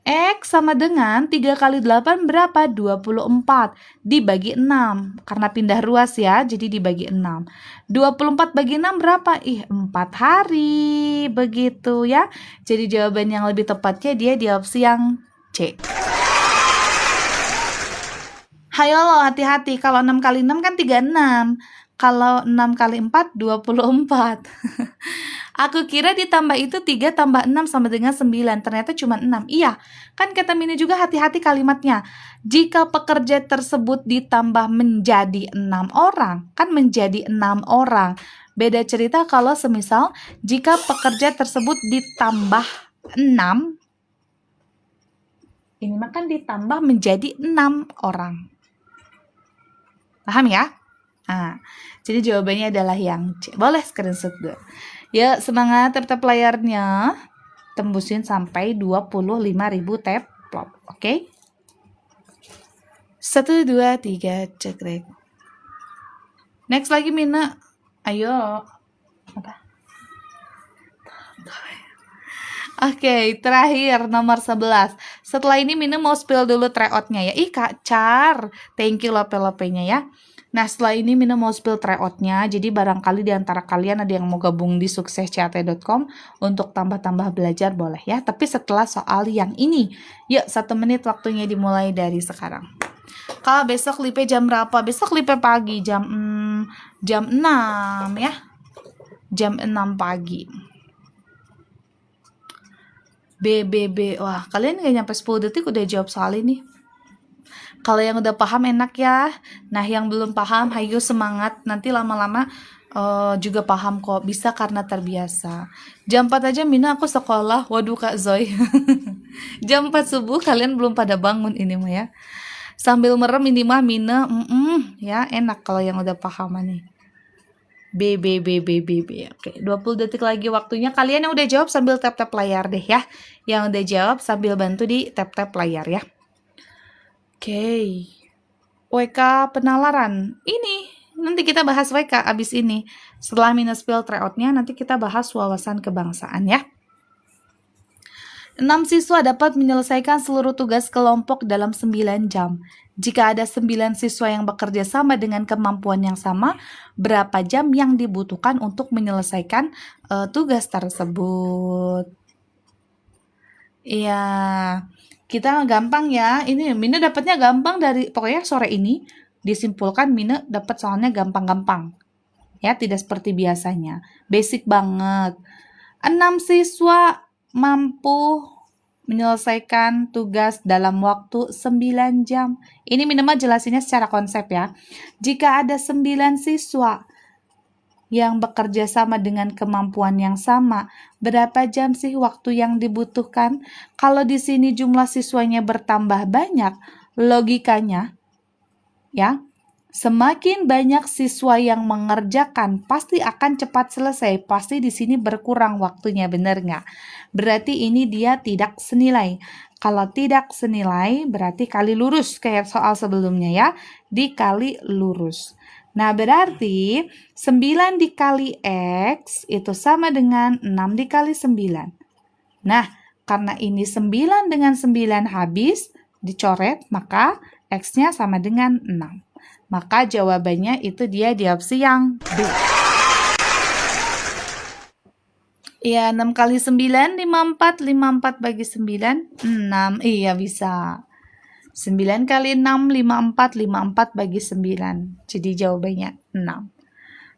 X sama dengan 3 kali 8 berapa? 24 dibagi 6. Karena pindah ruas ya, jadi dibagi 6. 24 bagi 6 berapa? 4 hari. Begitu ya. Jadi jawaban yang lebih tepatnya dia di opsi yang C. Hayo lo, hati-hati. Kalau 6 kali 6 kan 36. Kalau 6 kali 4, 24. Aku kira ditambah itu 3 tambah 6 sama dengan 9. Ternyata cuma 6. Iya, kan kata Mina juga hati-hati kalimatnya. Jika pekerja tersebut ditambah menjadi 6 orang, kan menjadi 6 orang. Beda cerita kalau semisal jika pekerja tersebut ditambah 6, ini mah kan ditambah menjadi 6 orang. Paham ya? Nah, jadi jawabannya adalah yang C. Boleh screenshot dulu. Ya, semangat tap-tap layarnya. Tembusin sampai 25.000 tap-plop. Oke? 1, 2, 3, cekrek. Next lagi, Mina. Ayo. Apa? Oke, terakhir nomor 11. Setelah ini Mina mau spill dulu tryout-nya ya. Ih, Kak Char. Thank you lope-lopenya ya. Nah, setelah ini Mina mau spill tryout-nya. Jadi barangkali di antara kalian ada yang mau gabung di suksescat.com untuk tambah-tambah belajar boleh ya. Tapi setelah soal yang ini. Yuk, 1 menit waktunya dimulai dari sekarang. Kak, besok lipe jam berapa? Besok lipe pagi jam 6 ya. Jam 6 pagi. BBB. Wah, kalian gak nyampe 10 detik udah jawab soal ini. Kalau yang udah paham enak ya. Nah, yang belum paham, hayo semangat. Nanti lama-lama juga paham kok. Bisa karena terbiasa. Jam 4 aja Mina aku sekolah. Waduh Kak Zoy. Jam 4 subuh kalian belum pada bangun ini mah ya. Sambil merem ini mah Mina. Ya, enak kalau yang udah paham nih. BBB. Oke, 20 detik lagi waktunya. Kalian yang udah jawab sambil tap-tap layar deh ya. Yang udah jawab sambil bantu di tap-tap layar ya. Oke. WK penalaran. Ini nanti kita bahas WK abis ini. Setelah minus spill tryout-nya nanti kita bahas wawasan kebangsaan ya. 6 siswa dapat menyelesaikan seluruh tugas kelompok dalam 9 jam. Jika ada 9 siswa yang bekerja sama dengan kemampuan yang sama, berapa jam yang dibutuhkan untuk menyelesaikan tugas tersebut? Iya, kita gampang ya. Ini Mine dapatnya gampang dari, pokoknya sore ini disimpulkan Mine dapat soalnya gampang-gampang. Ya, tidak seperti biasanya. Basic banget. 6 siswa mampu menyelesaikan tugas dalam waktu 9 jam. Ini minimal jelasinnya secara konsep ya. Jika ada 9 siswa yang bekerja sama dengan kemampuan yang sama, berapa jam sih waktu yang dibutuhkan? Kalau di sini jumlah siswanya bertambah banyak, logikanya ya, semakin banyak siswa yang mengerjakan, pasti akan cepat selesai. Pasti di sini berkurang waktunya, benar nggak? Berarti ini dia tidak senilai. Kalau tidak senilai, berarti kali lurus kayak soal sebelumnya ya. Dikali lurus. Nah, berarti 9 dikali X itu sama dengan 6 dikali 9. Nah, karena ini 9 dengan 9 habis, dicoret, maka X-nya sama dengan 6. Maka jawabannya itu dia di opsi yang B. Iya, 6 kali 9, 54. 54 bagi 9, 6. Iya, bisa. 9 kali 6, 54. 54 bagi 9. Jadi jawabannya 6.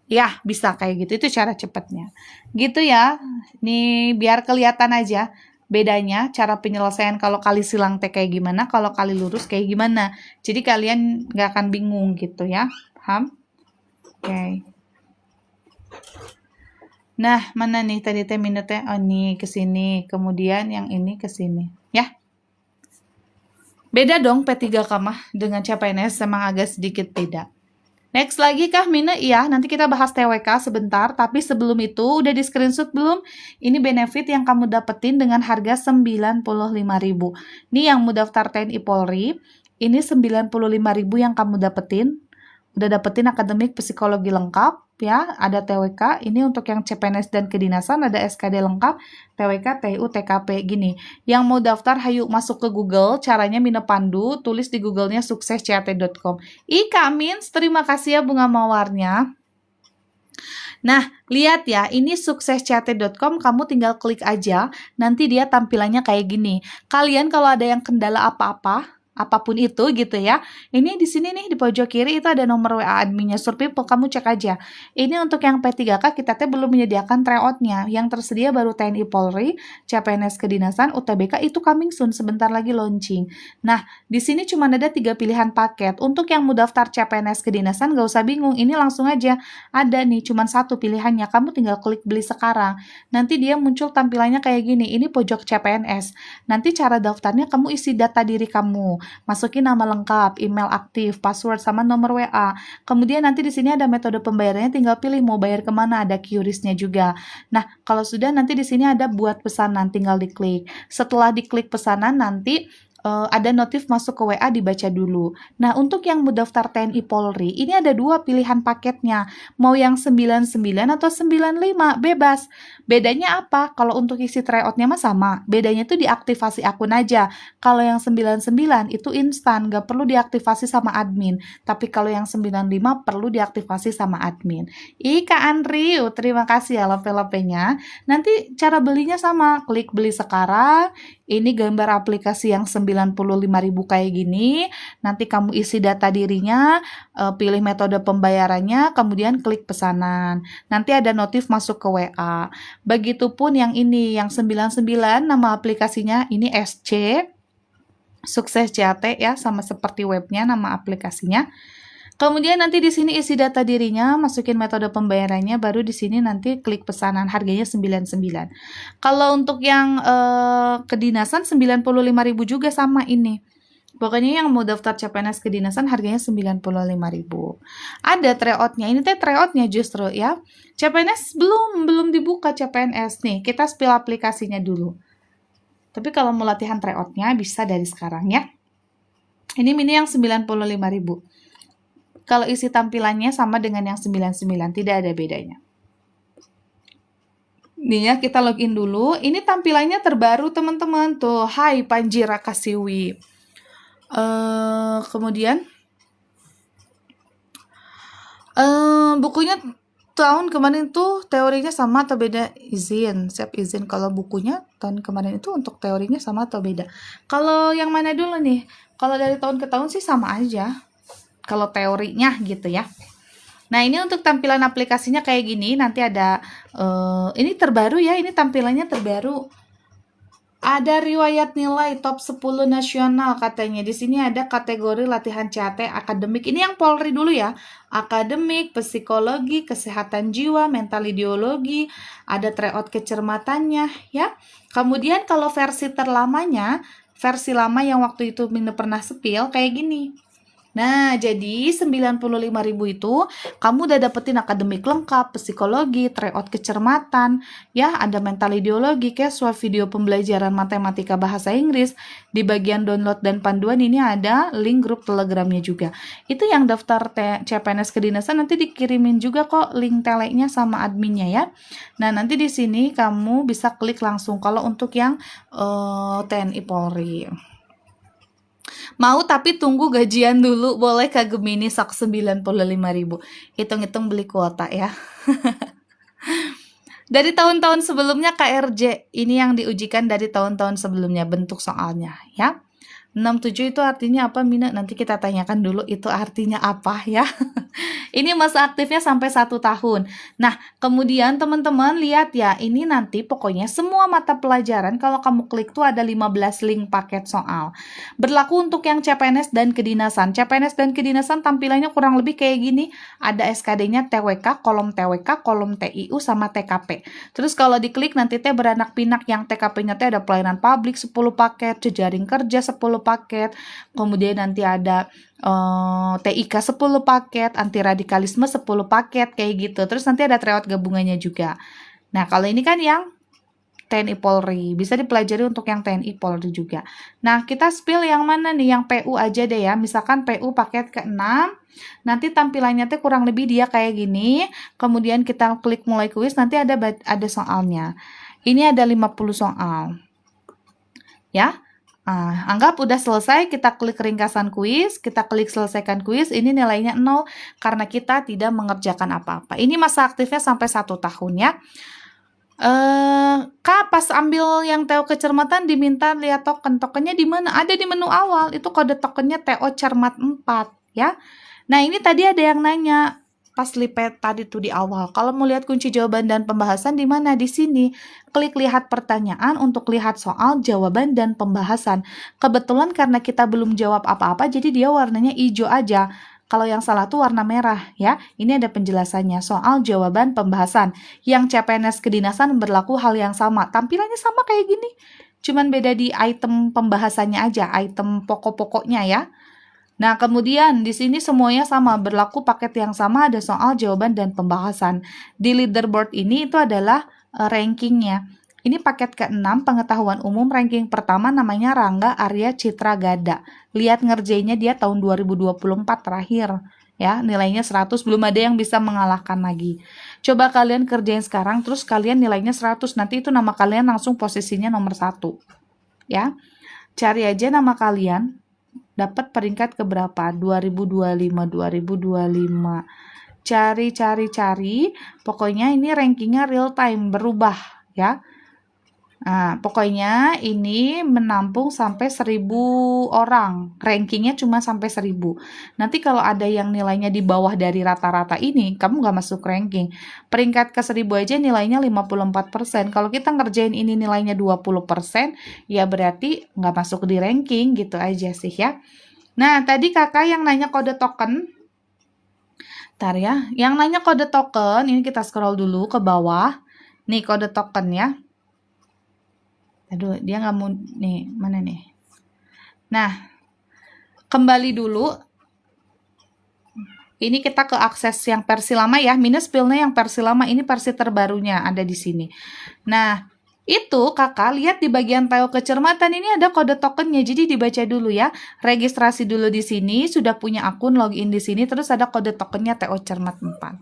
Ya, bisa kayak gitu. Itu cara cepatnya. Gitu ya. Nih, biar kelihatan aja bedanya cara penyelesaian kalau kali silang T kayak gimana, kalau kali lurus kayak gimana. Jadi kalian nggak akan bingung gitu ya. Paham? Oke. Nah, mana nih tadi teh minutnya? Oh, nih ke sini. Kemudian yang ini ke sini. Ya. Beda dong P3K mah dengan CPNS, memang agak sedikit beda. Next lagi kah Mine? Iya, nanti kita bahas TWK sebentar, tapi sebelum itu udah di screenshot belum? Ini benefit yang kamu dapetin dengan harga 95.000. Ini yang mau daftar TNI Polri, ini 95.000 yang kamu dapetin. Udah dapetin akademik psikologi lengkap ya, ada TWK. Ini untuk yang CPNS dan kedinasan ada SKD lengkap, TWK, TU, TKP gini. Yang mau daftar hayu masuk ke Google, caranya Mine pandu, tulis di Google-nya suksescat.com. Ika Mins, terima kasih ya bunga mawarnya. Nah, lihat ya, ini suksescat.com, kamu tinggal klik aja, nanti dia tampilannya kayak gini. Kalian kalau ada yang kendala apa-apa, apapun itu gitu ya. Ini di sini nih di pojok kiri itu ada nomor WA adminnya Surppeople, kamu cek aja. Ini untuk yang P3K kita teh belum menyediakan tryout-nya. Yang tersedia baru TNI Polri, CPNS Kedinasan, UTBK itu coming soon, sebentar lagi launching. Nah, di sini cuma ada 3 pilihan paket. Untuk yang mau daftar CPNS Kedinasan gak usah bingung, ini langsung aja ada nih cuma 1 pilihannya. Kamu tinggal klik beli sekarang. Nanti dia muncul tampilannya kayak gini. Ini pojok CPNS. Nanti cara daftarnya kamu isi data diri kamu. Masukin nama lengkap, email aktif, password, sama nomor WA. Kemudian nanti di sini ada metode pembayarannya, tinggal pilih mau bayar kemana, ada QRIS-nya juga. Nah, kalau sudah nanti di sini ada buat pesanan, tinggal diklik. Setelah diklik pesanan nanti ada notif masuk ke WA, dibaca dulu. Nah, untuk yang mendaftar TNI Polri, ini ada 2 pilihan paketnya. Mau yang 99 atau 95, bebas. Bedanya apa? Kalau untuk isi tryout-nya mah sama. Bedanya tuh diaktifasi akun aja. Kalau yang 99 itu instan, gak perlu diaktifasi sama admin. Tapi kalau yang 95 perlu diaktifasi sama admin. Kak Andri, terima kasih ya lope-lopenya. Nanti cara belinya sama, klik beli sekarang. Ini gambar aplikasi yang 95.000 kayak gini. Nanti kamu isi data dirinya, pilih metode pembayarannya, kemudian klik pesanan. Nanti ada notif masuk ke WA. Begitupun yang ini, yang 99, nama aplikasinya ini SC, Sukses CAT ya, sama seperti webnya, nama aplikasinya. Kemudian nanti di sini isi data dirinya, masukin metode pembayarannya, baru di sini nanti klik pesanan, harganya 99. Kalau untuk yang kedinasan 95.000 juga sama ini. Pokoknya yang mau daftar CPNS kedinasan harganya 95.000. Ada tryout-nya. Ini teh tryout-nya justru ya. CPNS belum dibuka CPNS nih. Kita spill aplikasinya dulu. Tapi kalau mau latihan tryout-nya bisa dari sekarang ya. Ini mini yang 95.000. Kalau isi tampilannya sama dengan yang 99, tidak ada bedanya. Nih ya, kita login dulu. Ini tampilannya terbaru teman-teman tuh. Hai Panji Rakasiwi. Kemudian bukunya tahun kemarin tuh teorinya sama atau beda? Izin, siap izin. Kalau bukunya tahun kemarin itu untuk teorinya sama atau beda? Kalau yang mana dulu nih? Kalau dari tahun ke tahun sih sama aja. Kalau teorinya gitu ya. Nah, ini untuk tampilan aplikasinya kayak gini. Nanti ada ini terbaru ya, ini tampilannya terbaru. Ada riwayat nilai top 10 nasional katanya. Di sini ada kategori latihan CAT akademik. Ini yang Polri dulu ya. Akademik, psikologi, kesehatan jiwa, mental ideologi, ada tryout kecermatannya ya. Kemudian kalau versi terlamanya, versi lama yang waktu itu Mina pernah sepil kayak gini. Nah, jadi 95.000 itu kamu udah dapetin akademik lengkap, psikologi, tryout kecermatan, ya, ada mental ideologi, casual video pembelajaran matematika bahasa Inggris. Di bagian download dan panduan ini ada link grup Telegramnya juga. Itu yang daftar CPNS kedinasan nanti dikirimin juga kok link teleknya sama adminnya ya. Nah, nanti di sini kamu bisa klik langsung kalau untuk yang TNI Polri. Mau tapi tunggu gajian dulu, boleh Kak Gemini sok 95.000. Hitung-hitung beli kuota ya. Dari tahun-tahun sebelumnya KRJ, ini yang diujikan dari tahun-tahun sebelumnya bentuk soalnya ya. 67 itu artinya apa Mina? Nanti kita tanyakan dulu itu artinya apa ya. Ini masa aktifnya sampai 1 tahun. Nah, kemudian teman-teman lihat ya, ini nanti pokoknya semua mata pelajaran kalau kamu klik tuh ada 15 link paket soal. Berlaku untuk yang CPNS dan kedinasan. CPNS dan kedinasan tampilannya kurang lebih kayak gini. Ada SKD-nya TWK, kolom TIU sama TKP. Terus kalau diklik nanti teh beranak pinak yang TKP-nya teh ada pelayanan publik 10 paket, jejaring kerja 10 paket, kemudian nanti ada TIK 10 paket, anti radikalisme 10 paket kayak gitu. Terus nanti ada tryout gabungannya juga. Nah, kalau ini kan yang TNI Polri, bisa dipelajari untuk yang TNI Polri juga. Nah, kita spill yang mana nih? Yang PU aja deh ya. Misalkan PU paket ke-6, nanti tampilannya tuh kurang lebih dia kayak gini. Kemudian kita klik mulai kuis, nanti ada soalnya. Ini ada 50 soal. Ya. Anggap udah selesai, kita klik ringkasan kuis, kita klik selesaikan kuis, ini nilainya 0 karena kita tidak mengerjakan apa-apa. Ini masa aktifnya sampai 1 tahun ya. Kak, pas ambil yang TO kecermatan diminta lihat tokennya di mana? Ada di menu awal, itu kode tokennya TO Cermat 4 ya. Nah, ini tadi ada yang nanya pas lipet tadi tuh di awal. Kalau mau lihat kunci jawaban dan pembahasan di mana? Di sini. Klik lihat pertanyaan untuk lihat soal, jawaban, dan pembahasan. Kebetulan karena kita belum jawab apa-apa, jadi dia warnanya hijau aja. Kalau yang salah tuh warna merah ya. Ini ada penjelasannya, soal, jawaban, pembahasan. Yang CPNS kedinasan berlaku hal yang sama. Tampilannya sama kayak gini. Cuman beda di item pembahasannya aja, item pokok-pokoknya ya. Nah, kemudian di sini semuanya sama, berlaku paket yang sama, ada soal, jawaban, dan pembahasan. Di leaderboard ini itu adalah rankingnya. Ini paket ke-6, pengetahuan umum, ranking pertama namanya Rangga Arya Citra Gada. Lihat ngerjainnya dia tahun 2024 terakhir. Ya, nilainya 100, belum ada yang bisa mengalahkan lagi. Coba kalian kerjain sekarang, terus kalian nilainya 100, nanti itu nama kalian langsung posisinya nomor 1. Ya, cari aja nama kalian. Dapat peringkat keberapa? 2025. Cari. Pokoknya ini rankingnya real time, berubah ya. Nah, pokoknya ini menampung sampai 1000 orang. Rankingnya cuma sampai 1000. Nanti kalau ada yang nilainya di bawah dari rata-rata ini, kamu nggak masuk ranking. Peringkat ke 1000 aja nilainya 54%. Kalau kita ngerjain ini nilainya 20%, ya berarti nggak masuk di ranking gitu aja sih ya. Nah, tadi kakak yang nanya kode token. Bentar ya. Yang nanya kode token, ini kita scroll dulu ke bawah. Nih kode token ya. Aduh, dia nggak mau, nih, mana nih? Nah, kembali dulu. Ini kita ke akses yang versi lama ya, minus pilnya yang versi lama, ini versi terbarunya ada di sini. Nah, itu kakak lihat di bagian TO kecermatan ini ada kode tokennya, jadi dibaca dulu ya. Registrasi dulu di sini, sudah punya akun, login di sini, terus ada kode tokennya TO Cermat 4.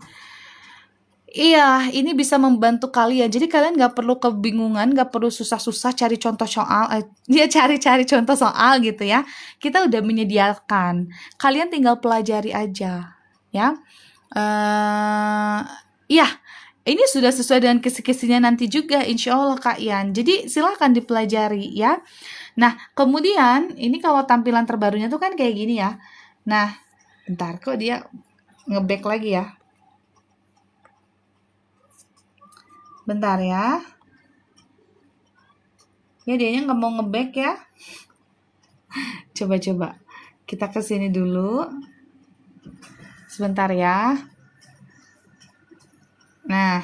Iya, ini bisa membantu kalian. Jadi kalian nggak perlu kebingungan, nggak perlu susah-susah cari contoh soal, ya cari-cari contoh soal gitu ya. Kita udah menyediakan. Kalian tinggal pelajari aja, ya. Eh, iya, ini sudah sesuai dengan kisi-kisinya nanti juga, insya Allah Kak Yan. Jadi silahkan dipelajari ya. Nah, kemudian ini kalau tampilan terbarunya tuh kan kayak gini ya. Nah, bentar kok dia ngeback lagi ya. Bentar ya. Ya dianya nggak mau ngeback ya. Coba-coba. Kita ke sini dulu. Sebentar ya. Nah,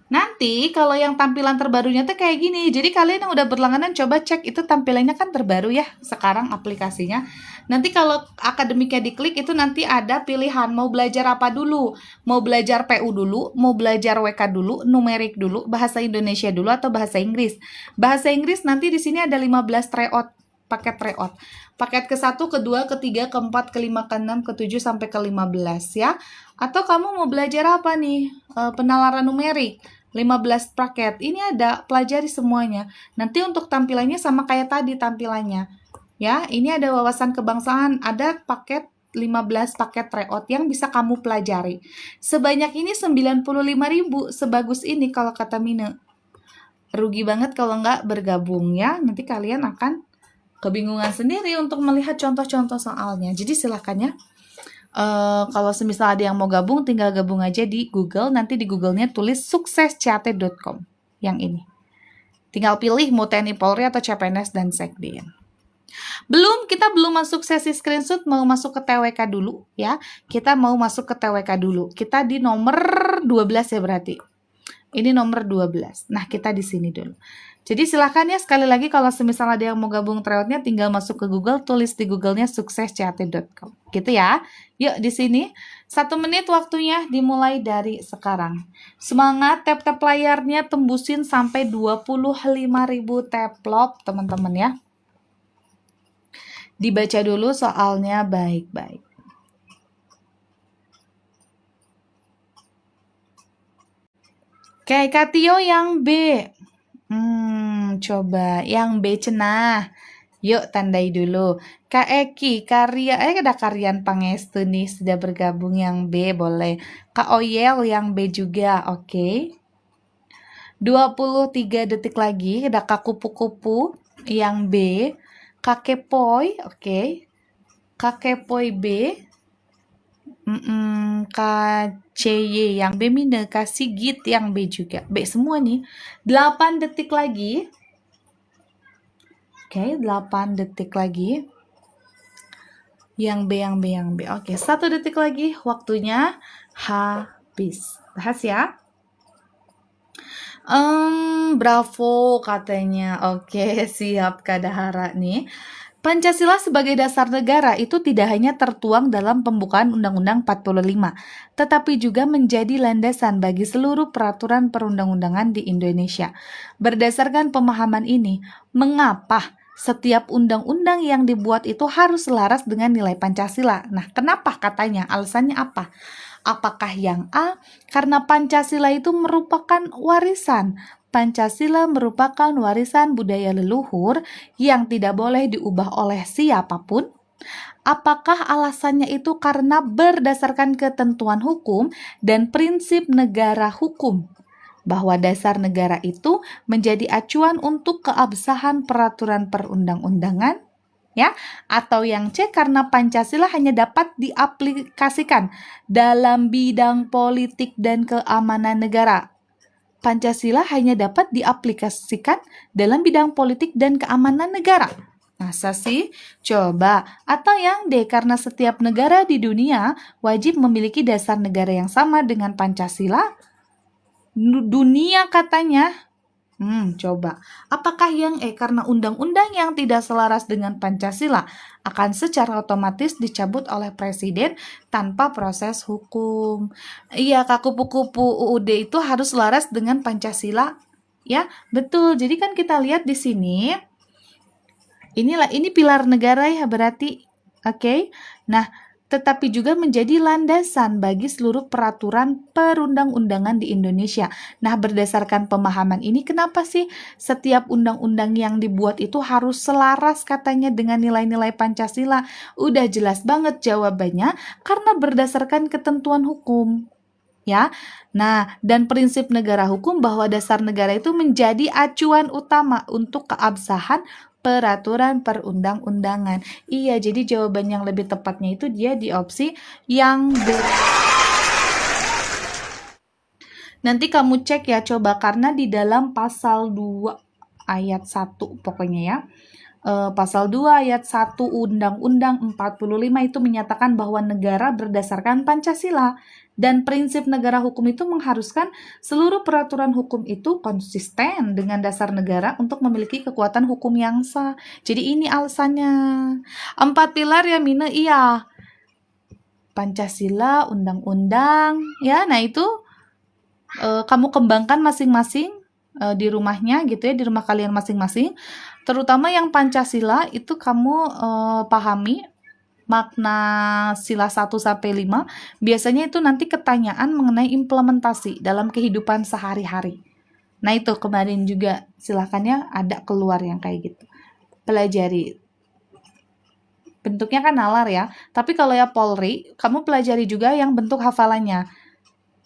nanti kalau yang tampilan terbarunya tuh kayak gini. Jadi kalian yang udah berlangganan coba cek itu tampilannya kan terbaru ya sekarang aplikasinya. Nanti kalau akademiknya diklik itu nanti ada pilihan mau belajar apa dulu. Mau belajar PU dulu, mau belajar WK dulu, numerik dulu, bahasa Indonesia dulu atau bahasa Inggris. Bahasa Inggris nanti di sini ada 15 tryout, paket tryout. Paket ke-1, ke-2, ke-3, ke-4, ke-5, ke-6, ke-7 sampai ke-15 ya. Atau kamu mau belajar apa nih? Penalaran numerik. 15 paket. Ini ada, pelajari semuanya. Nanti untuk tampilannya sama kayak tadi tampilannya. Ya, ini ada wawasan kebangsaan, ada paket 15 paket tryout yang bisa kamu pelajari. Sebanyak ini 95.000, sebagus ini kalau kata Mine. Rugi banget kalau nggak bergabung ya. Nanti kalian akan kebingungan sendiri untuk melihat contoh-contoh soalnya. Jadi silakan ya. Kalau semisal ada yang mau gabung, tinggal gabung aja di Google. Nanti di Google-nya tulis suksescat.com yang ini. Tinggal pilih mau TNI Polri atau CPNS dan Sekdin. Kita belum masuk sesi screenshot, mau masuk ke TWK dulu ya. Kita mau masuk ke TWK dulu. Kita di nomor 12 ya berarti. Ini nomor 12. Nah, kita di sini dulu. Jadi silakan ya sekali lagi kalau semisal ada yang mau gabung tryoutnya tinggal masuk ke Google, tulis di Google-nya suksescat.com. Gitu ya. Yuk di sini 1 menit waktunya dimulai dari sekarang. Semangat, tap-tap layarnya tembusin sampai 25.000 taplop teman-teman ya. Dibaca dulu soalnya baik-baik. Oke, Kak Tio yang B. Coba yang B cenah. Yuk tandai dulu. Kak Eki, ada Karyan Pangestu nih sudah bergabung yang B boleh. Kak Oyel yang B juga, oke. 23 detik lagi ada Kak Kupu-Kupu yang B. Kak Kepoy, oke. Kak Kepoy B. Kak CY yang B Mine, Kak Sigit yang B juga. B semua nih. 8 detik lagi. Oke, 8 detik lagi. Yang B. Oke, 1 detik lagi. Waktunya habis. Bahas ya. Bravo katanya. Oke, siap Kak Dahara nih. Pancasila sebagai dasar negara itu tidak hanya tertuang dalam pembukaan Undang-Undang 45, tetapi juga menjadi landasan bagi seluruh peraturan perundang-undangan di Indonesia. Berdasarkan pemahaman ini, mengapa setiap undang-undang yang dibuat itu harus selaras dengan nilai Pancasila? Nah, kenapa katanya? Alasannya apa? Apakah yang A? Karena Pancasila itu merupakan warisan. Pancasila merupakan warisan budaya leluhur yang tidak boleh diubah oleh siapapun. Apakah alasannya itu karena berdasarkan ketentuan hukum dan prinsip negara hukum, bahwa dasar negara itu menjadi acuan untuk keabsahan peraturan perundang-undangan? Ya, atau yang C karena Pancasila hanya dapat diaplikasikan dalam bidang politik dan keamanan negara. Pancasila hanya dapat diaplikasikan dalam bidang politik dan keamanan negara. Masa sih? Coba. Atau yang D, karena setiap negara di dunia wajib memiliki dasar negara yang sama dengan Pancasila. Dunia katanya. Coba. Apakah yang E, karena undang-undang yang tidak selaras dengan Pancasila akan secara otomatis dicabut oleh presiden tanpa proses hukum? Iya, Kak Kupu-Kupu UUD itu harus selaras dengan Pancasila. Ya, betul. Jadi kan kita lihat di sini. Ini pilar negara ya berarti. Oke. Nah, tetapi juga menjadi landasan bagi seluruh peraturan perundang-undangan di Indonesia. Nah, berdasarkan pemahaman ini, kenapa sih setiap undang-undang yang dibuat itu harus selaras katanya dengan nilai-nilai Pancasila? Udah jelas banget jawabannya, karena berdasarkan ketentuan hukum. Ya, nah, dan prinsip negara hukum bahwa dasar negara itu menjadi acuan utama untuk keabsahan peraturan perundang-undangan. Iya, jadi jawaban yang lebih tepatnya itu dia di opsi yang B. Nanti kamu cek ya, coba, karena di dalam pasal 2 ayat 1 pokoknya ya. Pasal 2 ayat 1 Undang-Undang 45 itu menyatakan bahwa negara berdasarkan Pancasila, dan prinsip negara hukum itu mengharuskan seluruh peraturan hukum itu konsisten dengan dasar negara untuk memiliki kekuatan hukum yang sah. Jadi ini alasannya. 4 pilar ya Mine, iya. Pancasila, undang-undang, ya. Nah itu kamu kembangkan masing-masing di rumahnya gitu ya, di rumah kalian masing-masing. Terutama yang Pancasila itu kamu pahami makna sila 1 sampai 5. Biasanya itu nanti ketanyaan mengenai implementasi dalam kehidupan sehari-hari. Nah, itu kemarin juga silahkan ya, ada keluar yang kayak gitu. Pelajari. Bentuknya kan nalar ya. Tapi kalau ya Polri, kamu pelajari juga yang bentuk hafalannya.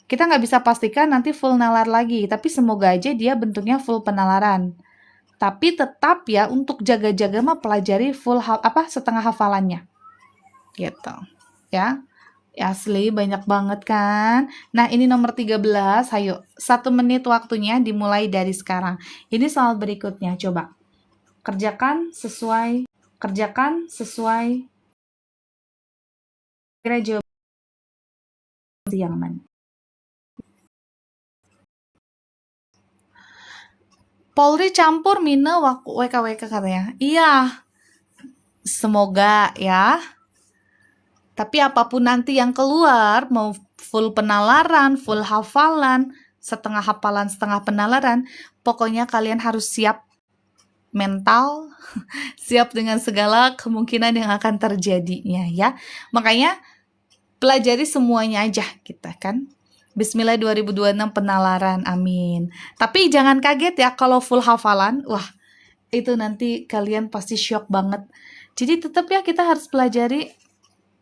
Kita nggak bisa pastikan nanti full nalar lagi, tapi semoga aja dia bentuknya full penalaran. Tapi tetap ya, untuk jaga-jaga mah pelajari full setengah hafalannya. Gitu. Ya. Asli banyak banget kan. Nah, ini nomor 13. Ayo, 1 menit waktunya dimulai dari sekarang. Ini soal berikutnya, coba. Kerjakan sesuai kira jawab yang mana. Polri campur Mine WKWK katanya. Iya. Semoga ya. Tapi apapun nanti yang keluar, mau full penalaran, full hafalan, setengah hafalan, setengah penalaran, pokoknya kalian harus siap mental, siap dengan segala kemungkinan yang akan terjadinya ya. Makanya pelajari semuanya aja kita kan. Bismillah 2026 penalaran, amin. Tapi jangan kaget ya kalau full hafalan, wah itu nanti kalian pasti shock banget. Jadi tetap ya kita harus pelajari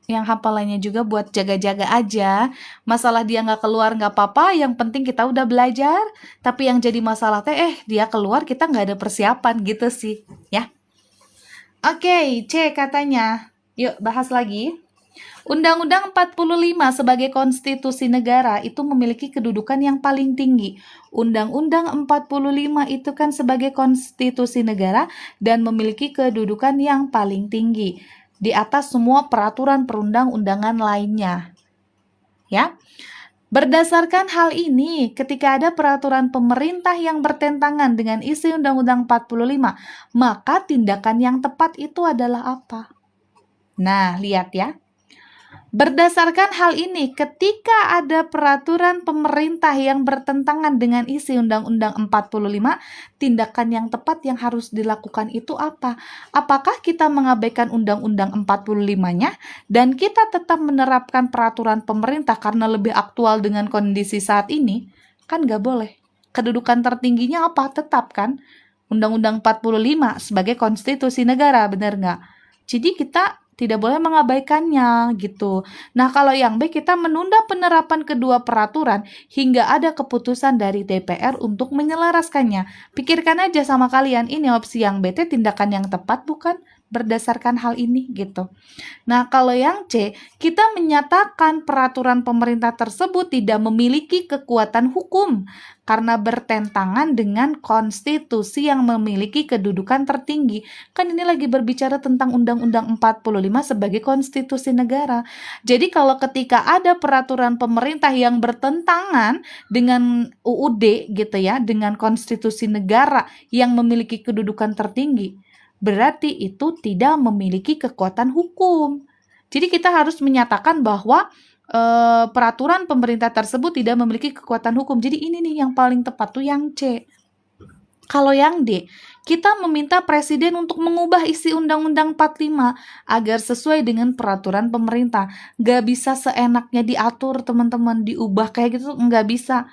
yang hafalannya juga buat jaga-jaga aja. Masalah dia nggak keluar nggak apa-apa, yang penting kita udah belajar. Tapi yang jadi masalah dia keluar kita nggak ada persiapan gitu sih ya. Oke, C katanya. Yuk bahas lagi. Undang-Undang 45 sebagai konstitusi negara itu memiliki kedudukan yang paling tinggi. Undang-Undang 45 itu kan sebagai konstitusi negara dan memiliki kedudukan yang paling tinggi di atas semua peraturan perundang-undangan lainnya. Ya. Berdasarkan hal ini, ketika ada peraturan pemerintah yang bertentangan dengan isi Undang-Undang 45, maka tindakan yang tepat itu adalah apa? Nah, lihat ya. Berdasarkan hal ini, ketika ada peraturan pemerintah yang bertentangan dengan isi Undang-Undang 45, tindakan yang tepat yang harus dilakukan itu apa? Apakah kita mengabaikan Undang-Undang 45-nya dan kita tetap menerapkan peraturan pemerintah karena lebih aktual dengan kondisi saat ini? Kan nggak boleh. Kedudukan tertingginya apa? Tetap kan? Undang-Undang 45 sebagai konstitusi negara, benar nggak? Jadi kita tidak boleh mengabaikannya gitu. Nah, kalau yang B, kita menunda penerapan kedua peraturan hingga ada keputusan dari DPR untuk menyelaraskannya. Pikirkan aja sama kalian, ini opsi yang B tindakan yang tepat bukan? Berdasarkan hal ini gitu. Nah, kalau yang C, kita menyatakan peraturan pemerintah tersebut tidak memiliki kekuatan hukum karena bertentangan dengan konstitusi yang memiliki kedudukan tertinggi. Kan ini lagi berbicara tentang Undang-Undang 45 sebagai konstitusi negara. Jadi kalau ketika ada peraturan pemerintah yang bertentangan dengan UUD gitu ya, dengan konstitusi negara yang memiliki kedudukan tertinggi, berarti itu tidak memiliki kekuatan hukum. Jadi kita harus menyatakan bahwa peraturan pemerintah tersebut tidak memiliki kekuatan hukum. Jadi ini nih yang paling tepat tuh yang C. Kalau yang D, kita meminta Presiden untuk mengubah isi Undang-Undang 45 agar sesuai dengan peraturan pemerintah. Nggak bisa seenaknya diatur, teman-teman, diubah kayak gitu, nggak bisa.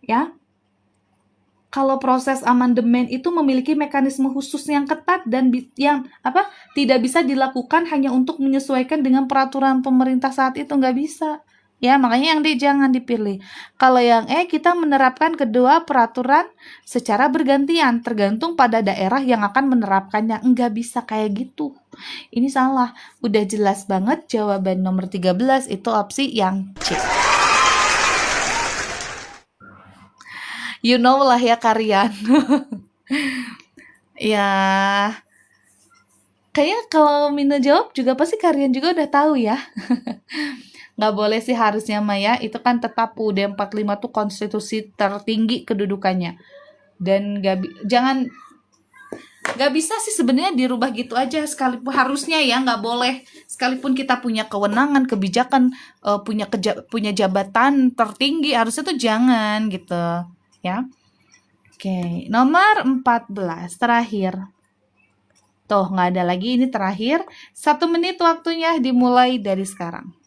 Ya, kalau proses amandemen itu memiliki mekanisme khusus yang ketat dan yang tidak bisa dilakukan hanya untuk menyesuaikan dengan peraturan pemerintah saat itu, nggak bisa. Ya, makanya yang D jangan dipilih. Kalau yang E, kita menerapkan kedua peraturan secara bergantian, tergantung pada daerah yang akan menerapkannya. Nggak bisa kayak gitu. Ini salah. Udah jelas banget jawaban nomor 13 itu opsi yang C. You know lah ya kalian. Ya, kayaknya kalau Mina jawab juga pasti kalian juga udah tahu ya. Nggak boleh sih harusnya Maya, itu kan tetap UUD 45 tuh konstitusi tertinggi kedudukannya. Dan nggak bisa sih sebenarnya dirubah gitu aja, sekalipun harusnya ya nggak boleh, sekalipun kita punya kewenangan, kebijakan, punya jabatan tertinggi, harusnya tuh jangan gitu ya. Oke, nomor 14 terakhir. Tuh, nggak ada lagi, ini terakhir. 1 menit waktunya dimulai dari sekarang.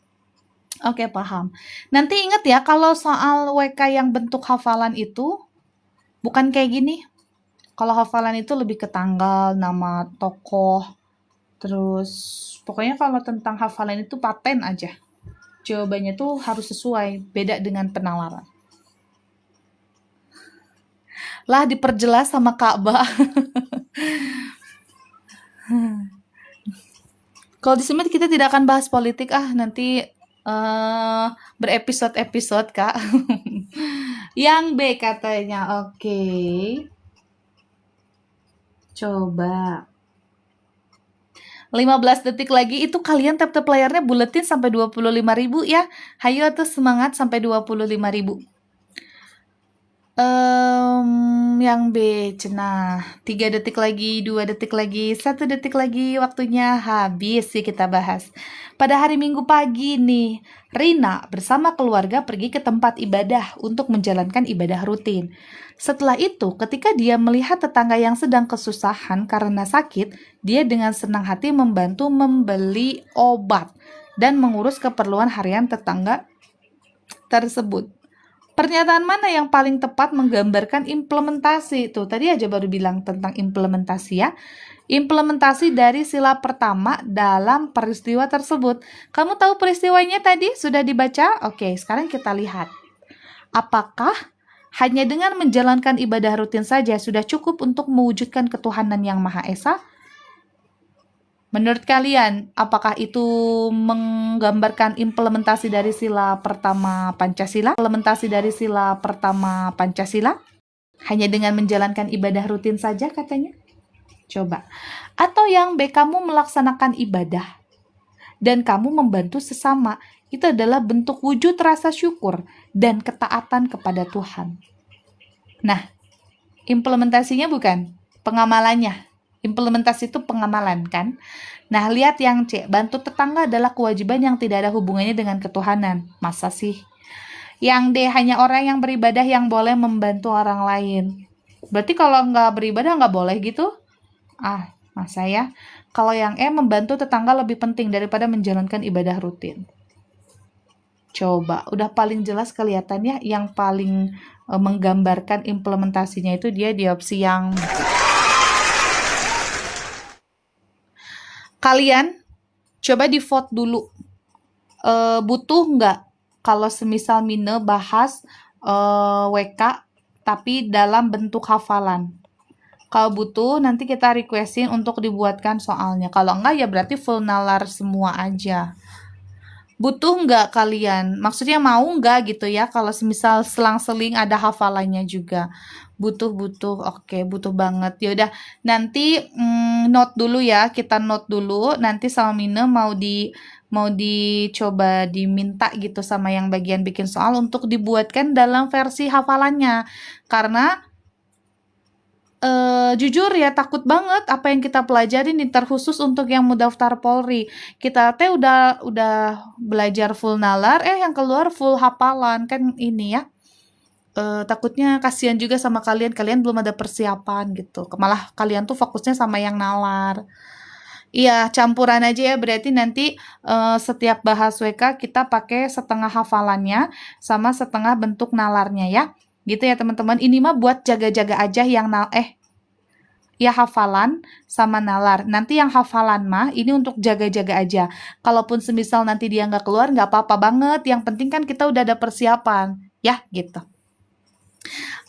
Oke, paham. Nanti ingat ya, kalau soal WK yang bentuk hafalan itu, bukan kayak gini. Kalau hafalan itu lebih ke tanggal, nama tokoh, terus pokoknya kalau tentang hafalan itu paten aja. Jawabannya tuh harus sesuai, beda dengan penawaran. Lah diperjelas sama Ka'bah. Kalau di Summit kita tidak akan bahas politik, nanti berepisode-episode, Kak. Yang B katanya, oke. Coba. 15 detik lagi, itu kalian tap-tap layarnya buletin sampai 25.000 ya. Hayo tuh semangat sampai 25.000. Yang B, cenah. 3 detik lagi, 2 detik lagi, 1 detik lagi, waktunya habis sih kita bahas. Pada hari Minggu pagi nih, Rina bersama keluarga pergi ke tempat ibadah untuk menjalankan ibadah rutin. Setelah itu, ketika dia melihat tetangga yang sedang kesusahan karena sakit, dia dengan senang hati membantu membeli obat dan mengurus keperluan harian tetangga tersebut. Pernyataan mana yang paling tepat menggambarkan implementasi? Tuh, tadi aja baru bilang tentang implementasi ya. Implementasi dari sila pertama dalam peristiwa tersebut. Kamu tahu peristiwanya tadi? Sudah dibaca? Oke, sekarang kita lihat. Apakah hanya dengan menjalankan ibadah rutin saja sudah cukup untuk mewujudkan ketuhanan yang Maha Esa? Menurut kalian, apakah itu menggambarkan implementasi dari sila pertama Pancasila? Implementasi dari sila pertama Pancasila? Hanya dengan menjalankan ibadah rutin saja katanya? Coba. Atau yang B, kamu melaksanakan ibadah dan kamu membantu sesama. Itu adalah bentuk wujud rasa syukur dan ketaatan kepada Tuhan. Nah, implementasinya bukan, pengamalannya. Implementasi itu pengamalan kan. Nah, lihat yang C, bantu tetangga adalah kewajiban yang tidak ada hubungannya dengan ketuhanan. Masa sih? Yang D, hanya orang yang beribadah yang boleh membantu orang lain. Berarti kalau nggak beribadah nggak boleh gitu? Masa ya? Kalau yang E, membantu tetangga lebih penting daripada menjalankan ibadah rutin. Coba, udah paling jelas kelihatan ya, yang paling menggambarkan implementasinya itu dia di opsi yang kalian coba di vote dulu. Butuh nggak kalau semisal Mine bahas WK tapi dalam bentuk hafalan? Kalau butuh nanti kita requestin untuk dibuatkan soalnya. Kalau enggak ya berarti full nalar semua aja. Butuh nggak kalian? Maksudnya mau nggak gitu ya kalau semisal selang-seling ada hafalannya juga? Butuh. Oke, butuh banget. Ya udah, nanti note dulu ya, kita note dulu. Nanti sama Mine mau dicoba diminta gitu sama yang bagian bikin soal untuk dibuatkan dalam versi hafalannya. Karena jujur ya takut banget apa yang kita pelajari nih, terkhusus untuk yang mau daftar Polri. Kita teh udah belajar full nalar, yang keluar full hafalan kan ini ya. takutnya kasihan juga sama kalian, kalian belum ada persiapan gitu. Malah kalian tuh fokusnya sama yang nalar. Iya, campuran aja ya, berarti nanti setiap bahas WK kita pakai setengah hafalannya sama setengah bentuk nalarnya ya. Gitu ya teman-teman. Ini mah buat jaga-jaga aja yang ya hafalan sama nalar. Nanti yang hafalan mah ini untuk jaga-jaga aja. Kalaupun semisal nanti dia nggak keluar, nggak apa-apa banget. Yang penting kan kita udah ada persiapan. Ya, gitu.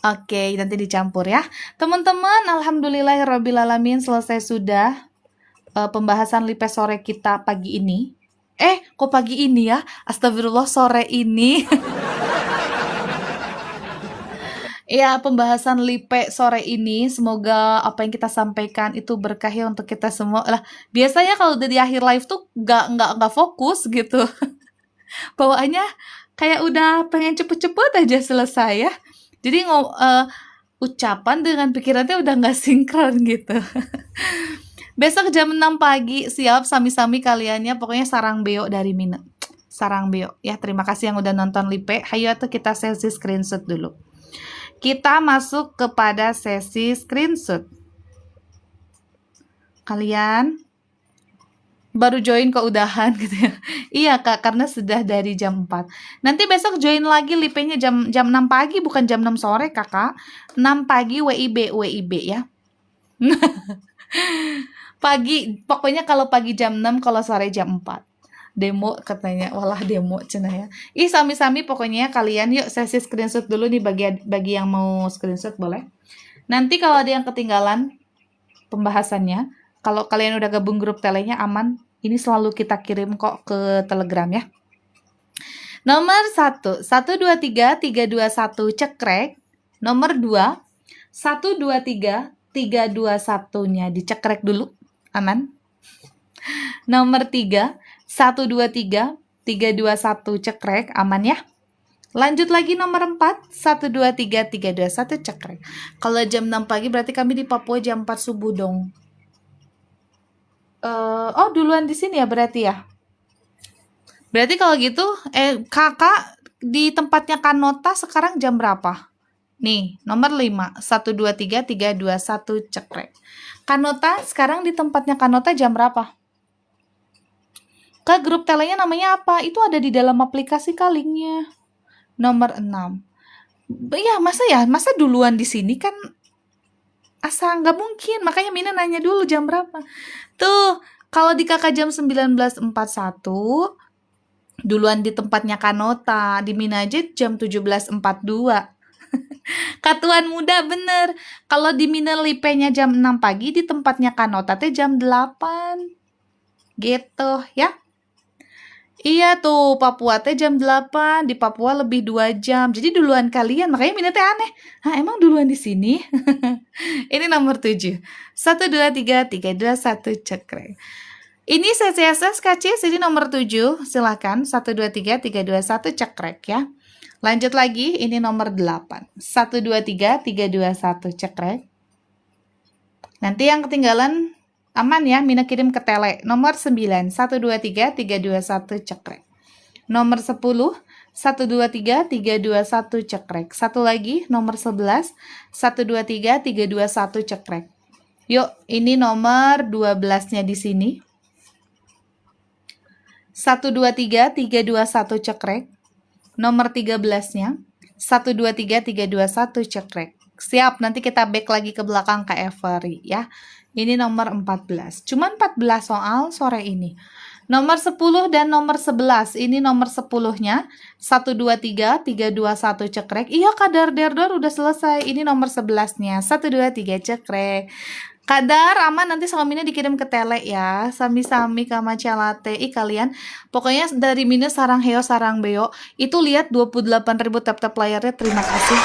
Oke, nanti dicampur ya. Teman-teman, alhamdulillahirrabbilalamin selesai sudah pembahasan lipe sore kita pagi ini. Kok pagi ini ya? Astagfirullah, sore ini. Ya, pembahasan lipe sore ini, semoga apa yang kita sampaikan itu berkah ya untuk kita semua. Lah, biasanya kalau udah di akhir live tuh nggak fokus gitu. Bawaannya kayak udah pengen cepet-cepet aja selesai ya. Jadi ucapan dengan pikirannya udah nggak sinkron gitu. Besok jam 6 pagi, siap sami-sami kaliannya, pokoknya sarang beo dari Mina. Sarang beo. Ya, terima kasih yang udah nonton lipe. Hayo tuh kita sesi screenshot dulu. Kita masuk kepada sesi screenshot. Kalian baru join kok udahan gitu ya. Iya Kak, karena sudah dari jam 4. Nanti besok join lagi lipenya jam 6 pagi, bukan jam 6 sore Kakak. 6 pagi WIB ya. Pagi, pokoknya kalau pagi jam 6, kalau sore jam 4. Demo katanya, walah demo cenah ya. Sami-sami pokoknya kalian yuk sesi screenshot dulu nih bagi yang mau screenshot boleh. Nanti kalau ada yang ketinggalan pembahasannya, kalau kalian udah gabung grup telenya aman, ini selalu kita kirim kok ke Telegram ya. Nomor 1, 123 321 cekrek. Nomor 2, 123 321-nya dicekrek dulu, aman. Nomor 3, 123 321 cekrek, aman ya. Lanjut lagi nomor 4, 123 321 cekrek. Kalau jam 6 pagi berarti kami di Papua jam 4 subuh dong. Duluan di sini ya berarti ya. Berarti kalau gitu, kakak di tempatnya Kanota sekarang jam berapa? Nih, nomor 5, 123 321 cekrek. Kanota sekarang di tempatnya Kanota jam berapa? Kak, grup telenya namanya apa? Itu ada di dalam aplikasi linknya. Nomor 6. Ya, masa duluan di sini kan asa nggak mungkin. Makanya Mina nanya dulu jam berapa. Tuh, kalau di kakak jam 19.41, duluan di tempatnya Kanota. Di Mina aja jam 17.42. Katuan muda bener. Kalau di Mina lipenya jam 6 pagi, di tempatnya Kanota teh jam 8. Gitu ya. Iya tuh, Papua teh jam 8, di Papua lebih 2 jam. Jadi duluan kalian, makanya Mina teh aneh. Emang duluan di sini? Ini nomor 7. 1 2 3 3 2 1 cekrek. Ini CCSS KC, jadi nomor 7. Silakan 1 2 3 3 2 1 cekrek ya. Lanjut lagi, ini nomor 8. 1 2 3 3 2 1 cekrek. Nanti yang ketinggalan aman ya, Mina kirim ke tele. Nomor 9, 1 2 3 3 2 1 cekrek. Nomor 10, 1 2 3 3 2 1 cekrek. Satu lagi, nomor 11, 1 2 3 3 2 1 cekrek. Yuk, ini nomor 12-nya di sini. 1 2 3 3 2 1 cekrek. Nomor 13-nya, 1 2 3 3 2 1 cekrek. Siap, nanti kita back lagi ke belakang ke Every ya. Ini nomor 14. Cuma 14 soal sore ini. Nomor 10 dan nomor 11. Ini nomor 10-nya. 1, 2, 3, 3, 2, 1 cekrek. Iya, Kadar Derdor udah selesai. Ini nomor 11-nya. 1, 2, 3 cekrek. Kadar aman, nanti sama Mina dikirim ke tele ya. Sami-sami kama calate. Kalian. Pokoknya dari Mina sarang heo sarang beo. Itu lihat 28.000 tap-tap layarnya. Terima kasih.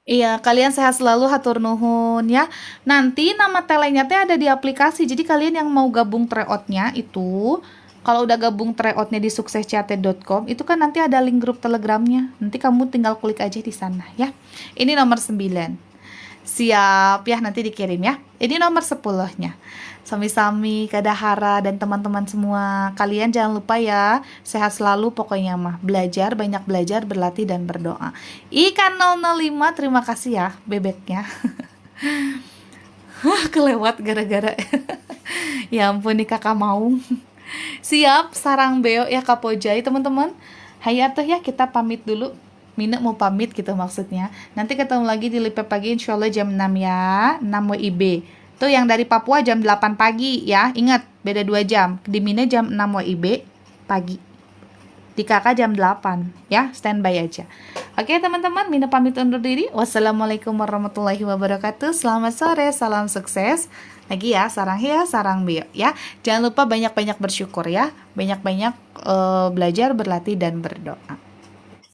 Iya, kalian sehat selalu, hatur nuhun ya. Nanti nama telenya teh ada di aplikasi. Jadi kalian yang mau gabung tryout-nya itu, kalau udah gabung tryout-nya di sukseschat.com, itu kan nanti ada link grup Telegramnya. Nanti kamu tinggal klik aja di sana ya. Ini nomor 9. Siap ya, nanti dikirim ya. Ini nomor 10-nya. Sami-sami, Kadahara, dan teman-teman semua. Kalian jangan lupa ya, sehat selalu pokoknya mah. Belajar, banyak belajar, berlatih, dan berdoa. Ikan 005, terima kasih ya bebeknya. Kelewat gara-gara. Ya ampun nih kakak mau. Siap, sarang beo ya Kapojai teman-teman. Hayatuh ya, kita pamit dulu. Mina mau pamit gitu maksudnya. Nanti ketemu lagi di Lipe Pagi insya Allah jam 6 ya, 6 WIB. Tuh yang dari Papua jam 8 pagi ya. Ingat, beda 2 jam. Di Mina jam 6 WIB pagi. Di kakak jam 8 ya, standby aja. Oke teman-teman, Mina pamit undur diri. Wassalamualaikum warahmatullahi wabarakatuh. Selamat sore, salam sukses. Lagi ya, sarang hia, sarang bio ya. Jangan lupa banyak-banyak bersyukur ya. Banyak-banyak belajar, berlatih, dan berdoa.